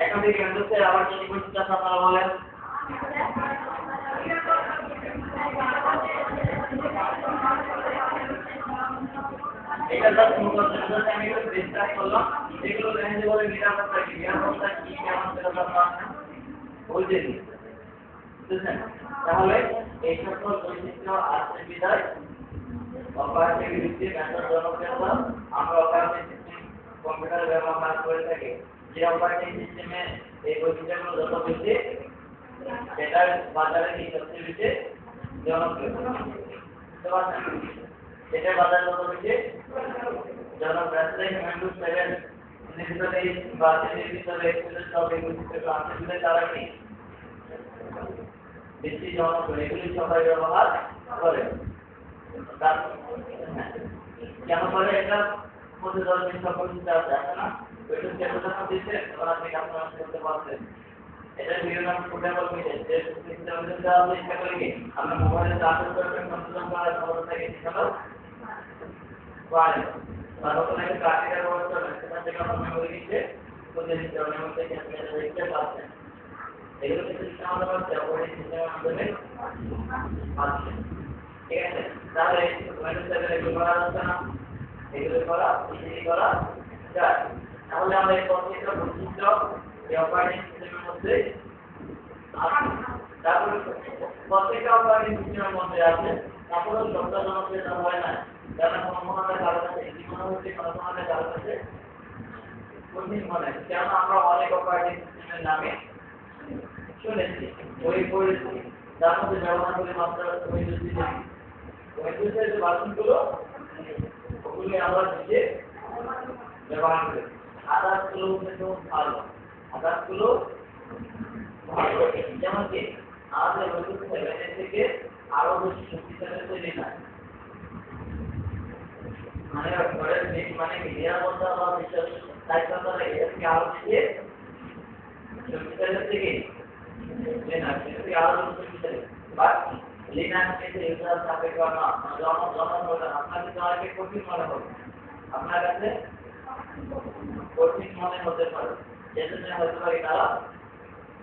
এখন থেকে এন্ডসে আবার কি কোশ্চেনটা আপনারা বলেন এটা দাস মুখস্থ আমি একটু ডিসকাস করলাম এগুলো রেঞ্জ বলে নিরাপত্তা কি কেমন সেটা আপনারা বুঝেনি বুঝছেন তাহলে এই সকল বৈশিষ্ট্য আছে বিদায় অপারেটিং সিস্টেম একটা জনপ্রিয়তা আমরা অপারেটিং সিস্টেম কম্পিউটার ব্যবহার করে থাকি যে অপারেটিং সিস্টেমে এই বৈশিষ্ট্যগুলো যত বেশি সেটা বাজারে কি সবচেয়ে বেশি জনপ্রিয় তো এটা বাজারে যত বেশি জনপ্রিয় উইন্ডোজ 7 নির্দিষ্টই বা নির্দিষ্টই এক্সেল সব বৈশিষ্ট্য আছে বলে তারা কি বেশি জনপ্রিয় এগুলি সবাই ব্যবহার করে কেন করে এটা মধ্যে ধরনের সকল চিন্তা আছে না ওইটা চেষ্টা দিতে ওরা থেকে আপনারা করতে পারছেন এটা ভিডিও নাম পোর্টেবল মিলে যে সিস্টেম মধ্যে দেওয়া আছে এটা করে কি আপনি মোবাইলে ডাউনলোড করবেন কন্ট্রোল করার খবর থেকে শিখালো পারে তারপর একটা প্র্যাকটিক্যাল ব্যবস্থা আছে সেটা থেকে আপনি মেমোরি দিতে কোথায় দিতে হবে মধ্যে কি আপনি এটা দেখতে পাচ্ছেন এগুলো কিন্তু আমাদের মধ্যে অপারেটিং সিস্টেমের মাধ্যমে আছে ঠিক আছে তাহলে উইন্ডোজ 7 এগুলো করা যাচ্ছে না এগুলো করা ইজিলি করা যায় তাহলে আমরা এই প্রত্যেকটা বৈশিষ্ট্য এই অপারেটিং সিস্টেমের মধ্যে আছে তারপরে প্রত্যেকটা অপারেটিং সিস্টেমের মধ্যে আছে তারপরে সবটা জনপ্রিয়তা হয় না যারা কোনো কারণ আছে এই মনে হচ্ছে কোনো কারণ আছে কঠিন মনে কেন আমরা অনেক অপারেটিং সিস্টেমের নামে শুনেছি বই পড়েছি তার মধ্যে ব্যবহার করে মাত্র উইন্ডোজের যে ভার্সনগুলো ওগুলি আমরা নিজে ব্যবহার করি আদার্সগুলো কিন্তু ভালো আদার্সগুলো ভালো যেমন কি আমাদের উইন্ডোজ 7 থেকে আরো বেশি শক্তিশালী তৈরি না মানে ঘরের মানে নিরাপত্তা বা বিশ্বাস দায়িত্বটা এটাকে আরো বেশি শক্তিশালী হচ্ছে কি লিনাক্স এটি আরো শক্তিশালী বাট লিনাক্স এর ইউজার সাপেক্ষ না জনগণ বলে আপনাদের জন্য কঠিন মনে হবে আপনার কাছে কঠিন মনে হতে পারে যেজন্য হয়তো এটা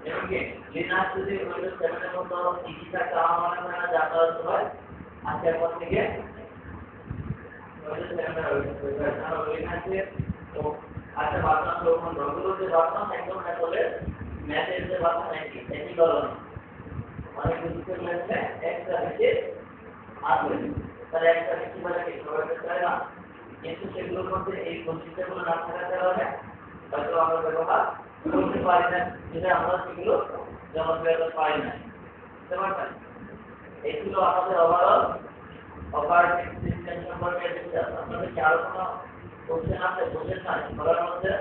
এমনকি লিনাক্স যদি উইন্ডোজ 7 এর মতো ইজি থাকতে আমার মনে হয় না যাতা হয় আজকের পর থেকে উইন্ডোজ 7 এর লিনাক্সে তো আচ্ছা বার্তান যখন রগুলো যে বার্তান একদম আসলে ম্যাথের যে বার্তান একই ধরনের অনেক কিছু লেখছে একটা থেকে আসবে তার একটা কিছু বলে কি সবাই চায় না কিন্তু সেগুলোর মধ্যে এই বৈশিষ্ট্যগুলো না থাকার কারণে হয়তো আমরা ব্যবহার করতে পারি না যেটা আমরা সেগুলো জনপ্রিয়তা পাই না বুঝতে পারছেন এই ছিল আমাদের ওভারঅল অপারেটিং সিস্টেম সম্পর্কে ডিসকাস আপনাদের কি আরো কোনো কোশ্চেন আছে বুঝেন না বলার মধ্যে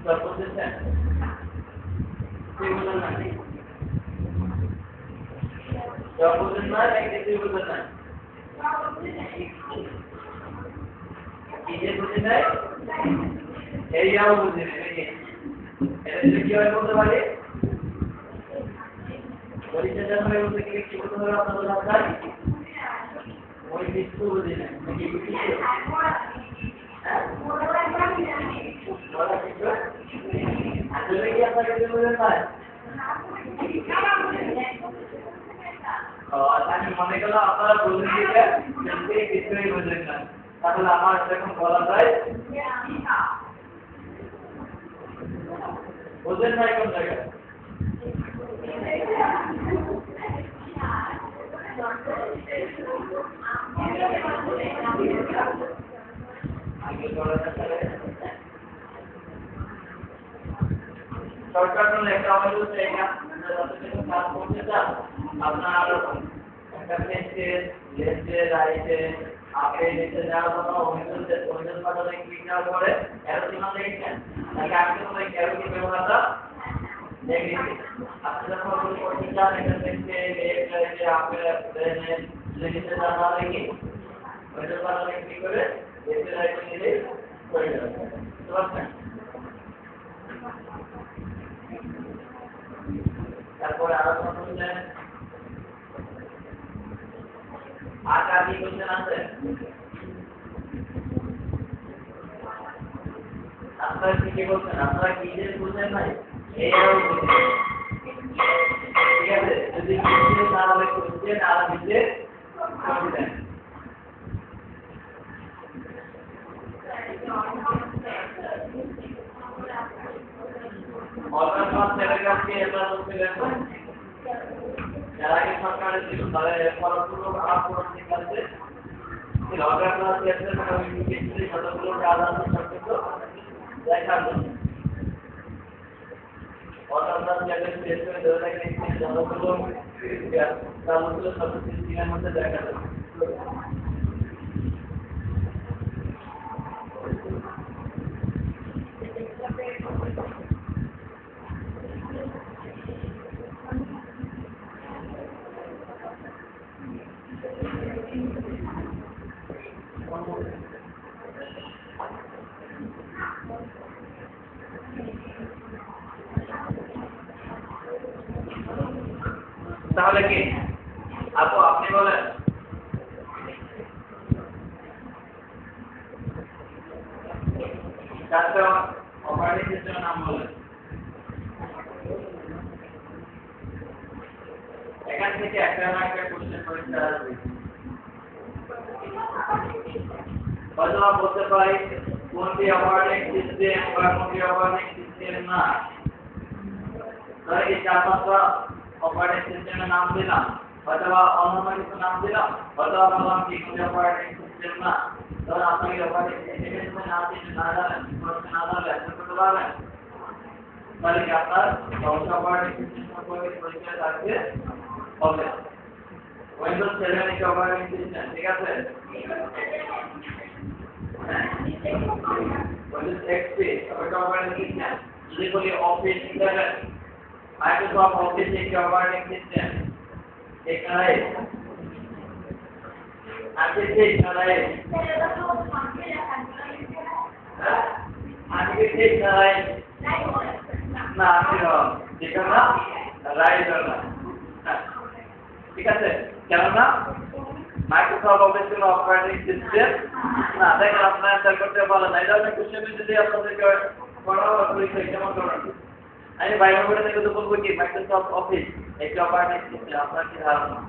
সব বুঝেছেন বুঝেন না সব বুঝেন না একটু বুঝেন না কি যে বুঝেন না এইটাও বুঝেন এটা কি হয় বলতে পারি পরীক্ষা জানালে বলতে কি কি বলতে হবে আপনাদের ভাষায় ওই কিছু বুঝেন না কি কিছু আসলে কি আপনাকে বুঝেন না আমি মনে করলাম আপনারা বুঝেন দিকে কিছুই বুঝেন না তাহলে আমার এখন বলা যায় বুঝেন না কোন জায়গায় সরকার একটা আমাদের এটা যতটুকু কাজ করতে চান আপনার একটা লেফটে রাইটে আপনি নিচে যাওয়ার জন্য উইন্ডোজ বাটনে ক্লিক করার পরে অ্যারো চিহ্ন দেখেছেন নাকি আপনি কোনো অ্যারো কি ব্যবহারটা দেখেছেন আপনি যখন করতে চান এটা থেকে লেফট রাইটে আপনি নিচে যাওয়া লাগে উইন্ডোজ বাটনে ক্লিক করে লেফটে রাইটে নিলে করে দেবেন বুঝতে পারছেন তারপরে আরো শুনলেন আটা কি কোশ্চেন আছে আপনারা কি বলছেন আপনারা কি যে বুঝেন নাই এইটাও বুঝেন ঠিক আছে যদি কিছু তাহলে কোশ্চেন আর দিতে করবেন অর্থাৎ আপনাদের কাছে এটা বলছিলেন যারা এই সরকারের ছিল তারা পরপূর্বক আলাপ ঠিক আছে লগার ক্লাস এসে আমি কিছু শতগুলো আলাদা শব্দ দেখার জন্য অর্থাৎ যাদের শেষ হয়ে ধরে রাখেন যতগুলো তাগুলো শব্দ সিস্টেমের মধ্যে দেখা যাবে তাহলে কি আপু আপনি বলেন চারটা অপারেটিং সিস্টেমের নাম বলেন এখান থেকে একটা না একটা কোশ্চেন পরীক্ষা আসবে হয়তো বলতে পারি কোনটি অপারেটিং সিস্টেম বা কোনটি অপারেটিং সিস্টেম না তাহলে এই চার পাঁচটা অপারেটিং সিস্টেমের নাম দিলাম অথবা অন্য কিছু নাম দিলাম অথবা বললাম কি কোন অপারেটিং সিস্টেম না তাহলে আপনি অপারেটিং সিস্টেমের নাম দিতে না জানেন প্রশ্ন না জানলে করতে পারবেন তাহলে কি আপনার সমস্যা অপারেটিং সিস্টেম সম্পর্কে পরিচয় থাকবে হবে উইন্ডোজ 7 এর অপারেটিং সিস্টেম ঠিক আছে উইন্ডোজ এক্সপি অপারেটিং সিস্টেম যদি বলি অফিস 7 Microsoft Office एक ऑपरेटिंग सिस्टम एक है আজকে ঠিক না রাইট? আজকে ঠিক না রাইট? না আপনি ঠিক না রাইট না। ঠিক আছে, কেননা মাইক্রোসফট অফিস কোনো অপারেটিং সিস্টেম না, দেখেন আপনার অ্যান্সার করতে পারেন না, এটা আপনি কোশ্চেন যদি আপনাদেরকে করা পরীক্ষা কেমন করেন আমি বাইরে করে থেকে তো বলবো কি মাইক্রোসফট অফিস একটি অপারেটিং সিস্টেম, আপনার কি ধারণা?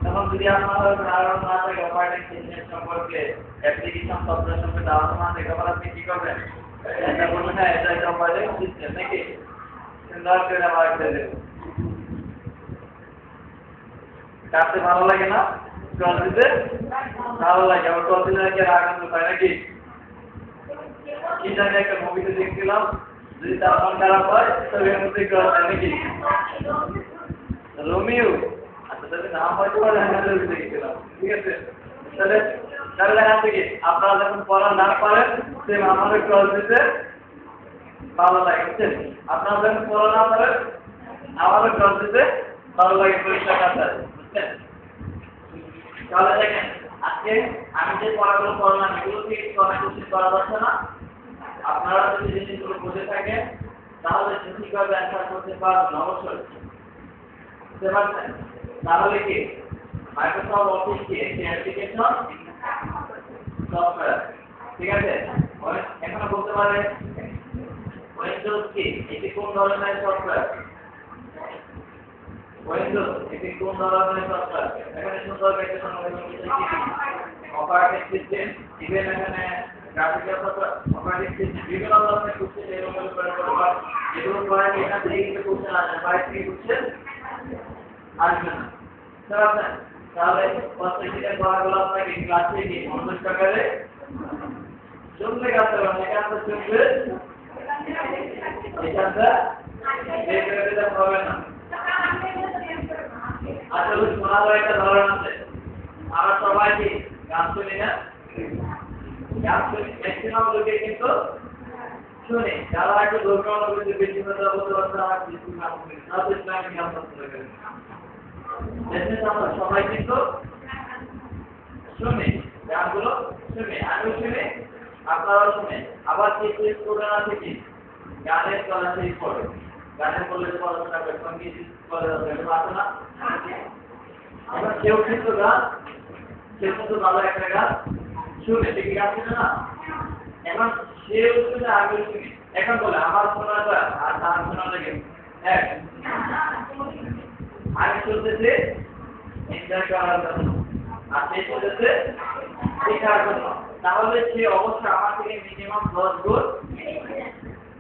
তখন যদি আপনার ধারণা না থাকে অপারেটিং সিস্টেম সম্পর্কে, অ্যাপ্লিকেশন সফটওয়্যার সম্পর্কে ধারণা না থাকে, তখন আপনি কি করবেন? এটা বলবেন হ্যাঁ এটা একটা অপারেটিং সিস্টেম নাকি সুন্দর করে আমার দেবেন। কাটতে ভালো লাগে না? জল দিতে ভালো লাগে, আবার জল দিলে নাকি রাগ আনতে পারে নাকি? কি জানি একটা মুভিতে দেখছিলাম, যদি তার মন খারাপ হয় তবে এর মধ্যে জল দেয় নাকি? রোমিও, আচ্ছা তাহলে নাম হয়তো দেখছিলাম, ঠিক আছে। তাহলে তাহলে দেখা যাচ্ছে কি আপনারা যখন পড়া না পারেন সে আমাদের জল দিতে ভালো লাগে, বুঝছেন? আপনারা যখন পড়া না পারেন আমাদের জল দিতে ভালো লাগে পরীক্ষা খাতায়, বুঝছেন? তাহলে দেখেন আজকে আমি যে পড়াগুলো করলাম এগুলো থেকে অনেক কিছু করা যাচ্ছে না। আপনারা যদি জিনিসগুলো বুঝে থাকেন তাহলে সঠিকভাবে অ্যান্সার করতে পারবেন অবশ্যই, বুঝতে পারছেন? তাহলে কি মাইক্রোসফট অফিস কি একটি অ্যাপ্লিকেশন সফটওয়্যার, ঠিক আছে? এখন বলতে পারে উইন্ডোজ কি এটি কোন ধরনের সফটওয়্যার? উইন্ডোজ এটি কোন ধরনের সফটওয়্যার? এখানে সুন্দর একটা অপারেটিং সিস্টেম, ইভেন এখানে গ্রাফিক্যাল সফটওয়্যার, অপারেটিং সিস্টেম বিভিন্ন ধরনের কোশ্চেন এরকম করে করবা, এগুলো পড়া কি এখান থেকে কিন্তু কোশ্চেন আসে, বাইরে থেকে কোশ্চেন আসবে না, বুঝতে পারছেন? তাহলে প্রত্যেকটা পড়াগুলো আপনাকে ক্লাসে কি মনোযোগ সহকারে শুনতে গেতে হবে, এখানে শুনবে এখানটা বের করে দিতে হবে না। আসলে শোনারও একটা ধরন আছে, আমরা সবাই কি গান শুনি না? গান শুনি, ম্যাক্সিমাম লোকে কিন্তু শুনি, যারা একটু ধর্মীয় অনুভূতি বেশি কথা বলতে পারছে আমার কিছু গান শুনি, তাদের ইসলামিক গান পছন্দ করি। আমরা সবাই কিন্তু শুনি, গানগুলো শুনি, আমিও শুনি আপনারাও শুনে। আবার কিছু স্টুডেন্ট আছে কি গানের ক্লাসে পড়ে, গানের কলেজে পড়াশোনা করে, সঙ্গীত কলেজ আছে না? আবার কেউ কিন্তু গান, কেউ কিন্তু ভালো একটা গান শুনে, সে কি গান শুনে না? এখন সেও শুনে আমিও শুনি, এখন বলে আমার শোনাটা আর তার শোনা লাগে এক, আমি শুনতেছি এনজয় করার জন্য আর সে শুনতেছে শেখার জন্য, তাহলে সে অবশ্যই আমার থেকে মিনিমাম 10 গুণ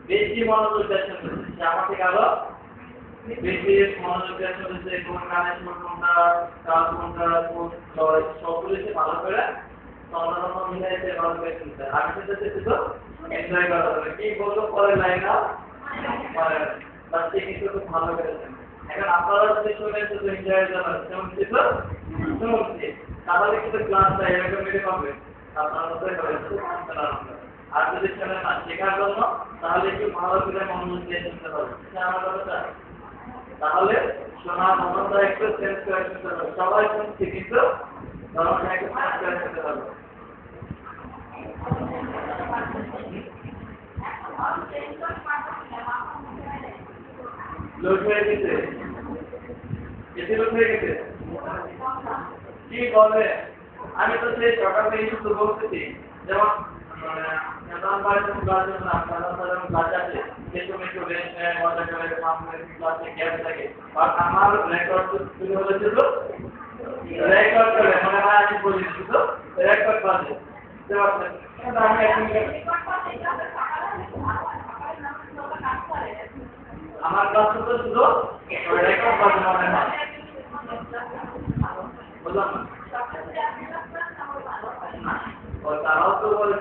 বেশি মনোযোগ দিয়ে শুনতেছে, সে আমার থেকে আরো বেশি মনোযোগ দিয়ে শুনতেছে, কোন গানের সুর কোনটা, তাল কোনটা, কোন লয় সবগুলো সে ভালো করে সম্পূর্ণ মিলাইতে ভালো করে শুনতে। আমি শুনতেছি শুধু এনজয় করার জন্য, কি বলবো পরে লাইন না পরে বাস সে কিন্তু খুব ভালো করে শুনে। এখন আপনারা যদি শুনেন শুধু এনজয়ের জন্য শুনছি তো শুনছি, তাহলে কিন্তু ক্লাসটা এরকম মেরে পাবে আপনার মধ্যে আর যদি শোনেন না শেখার জন্য তাহলে একটু ভালো করে মনোযোগ দিয়ে শুনতে হবে, আমার কথা। তাহলে শোনার মনটা একটু চেঞ্জ করে শুনতে হবে, সবাই শুনছি কিন্তু ধরনটা একটু চেঞ্জ করে শুনতে হবে। লোড হয়ে গেছে, এতে লোড হয়ে গেছে কি বলে? আমি তো সেই সকাল থেকে শুধু বলতেছি, যেমন আমার রেকর্ড শুরু হয়েছিল রেকর্ড করে মানে আমি বলি শুধু রেকর্ড বাজে, আমার ক্লাস তো শুধু রেকর্ড বাজে মনে হয়, বুঝলাম না? তারাও তো বলে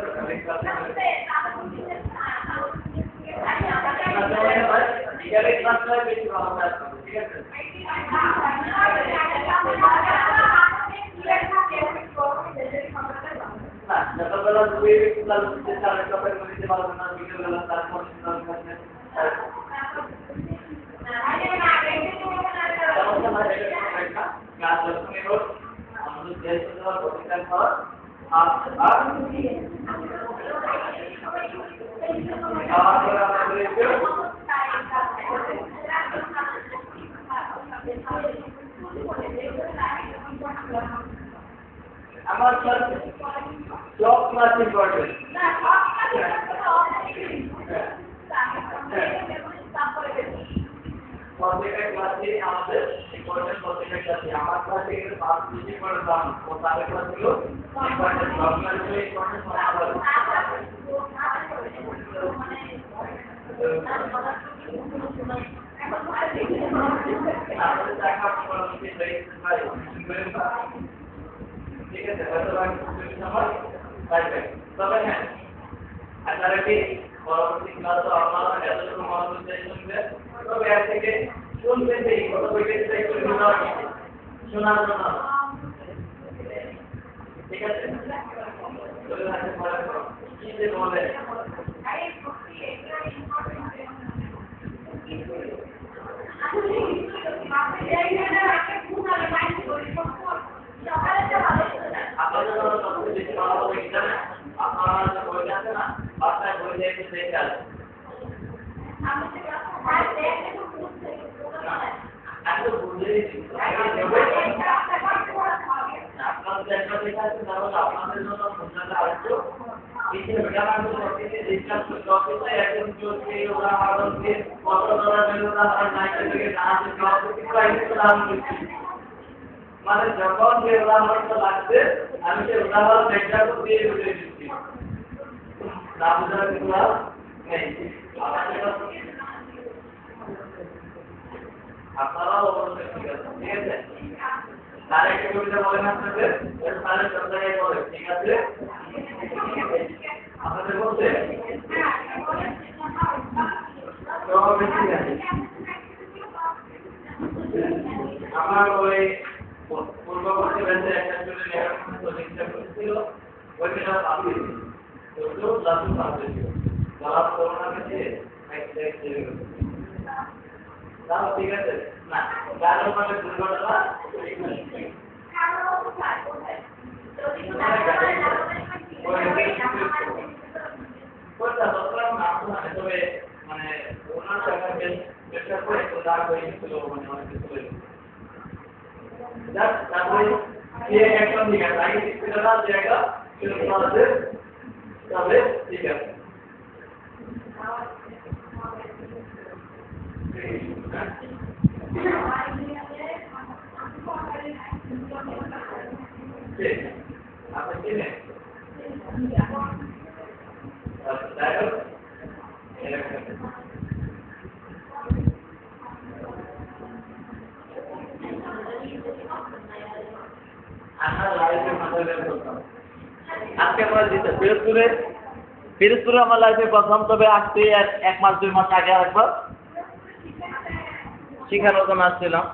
বেশি ভালো কাজ করবে, ঠিক আছে? না সকালবেলা দুই ক্লাস দিতে চার কাপের মধ্যে পারবে না, বিকেলবেলা তারপর ক্লাস 10 মিনিট আমাদের যে তোমার প্রতিকার খরচ আর আমার সব ক্লাস ইম্পর্টেন্ট প্রত্যেকটা ক্লাসে আমাদের ইম্পর্টেন্ট প্রত্যেকটা ক্লাসে আমার ক্লাসে কিন্তু 5 মিনিট করে দাম ও তাদের ক্লাসগুলো ইম্পর্টেন্ট সব ক্লাসগুলো ইম্পর্টেন্ট সমাধান ঠিক আছে তবে হ্যাঁ আপনারা কি পরবর্তী ক্লাসে আপনারা এতটুকু মনোযোগ দিয়ে শুনবেন তবে এর থেকে শুনবেন যে কত বইতে চাই করে শোনার জন্য ঠিক আছে চলে আসেন পরে কি যে বলে আপনাদের জন্য সবচেয়ে বেশি ভালো হবে এটা আপনারা যে বই আছে না বাসায় বই দিয়ে একটু দেখে আসেন আমি তো বুঝেই আপনাদের একটা দেখা আছে তাহলে আপনাদের জন্য বুঝতে আরেকটু পিছিয়ে বিজ্ঞান সবকিছু ডিসকাস করতে একদম চলছে ওরা আমাদেরকে কত ধরনের মেলুরা আর নাইটে থেকে জানাতে ক্লাস কিছু আইডিয়া দাম করছি মানে যখন যে উদাহরণটা লাগছে আমি সেই উদাহরণ ব্যাখ্যাটা দিয়ে বুঝিয়ে দিচ্ছি না বুঝার কিছু নেই আপনারাও অবশ্যই ঠিক আছে ঠিক আছে তার একটা কবিতা বলেন আপনাদের তাহলে সব জায়গায় বলে ঠিক আছে আপনাদের বলতে আমার ওই পূর্ববর্তী ব্যাচে একটা স্টুডেন্ট এরকম প্রতিষ্ঠা করেছিল ওইটা আপনি তো লাস্ট পাবে যারা করোনা থেকে তাও ঠিক আছে না কারণ মানে দুর্ঘটনা কোনটা দরকার না মানে তবে মানে ওনার সঙ্গে চেষ্টা করে তো দাঁড় করে ছিল মানে অনেক কিছু যাক তারপরে এই একটা ঠিক আছে আগে ছিল না যে একটা ছিল আমাদের তবে ঠিক আছে আপনি চিনেন আজকে আমরা পিরোজপুরে আমার লাইফে প্রথম তবে আসতে 1 মাস 2 মাস আগে একবার শিখানোর জন্য আসছিলাম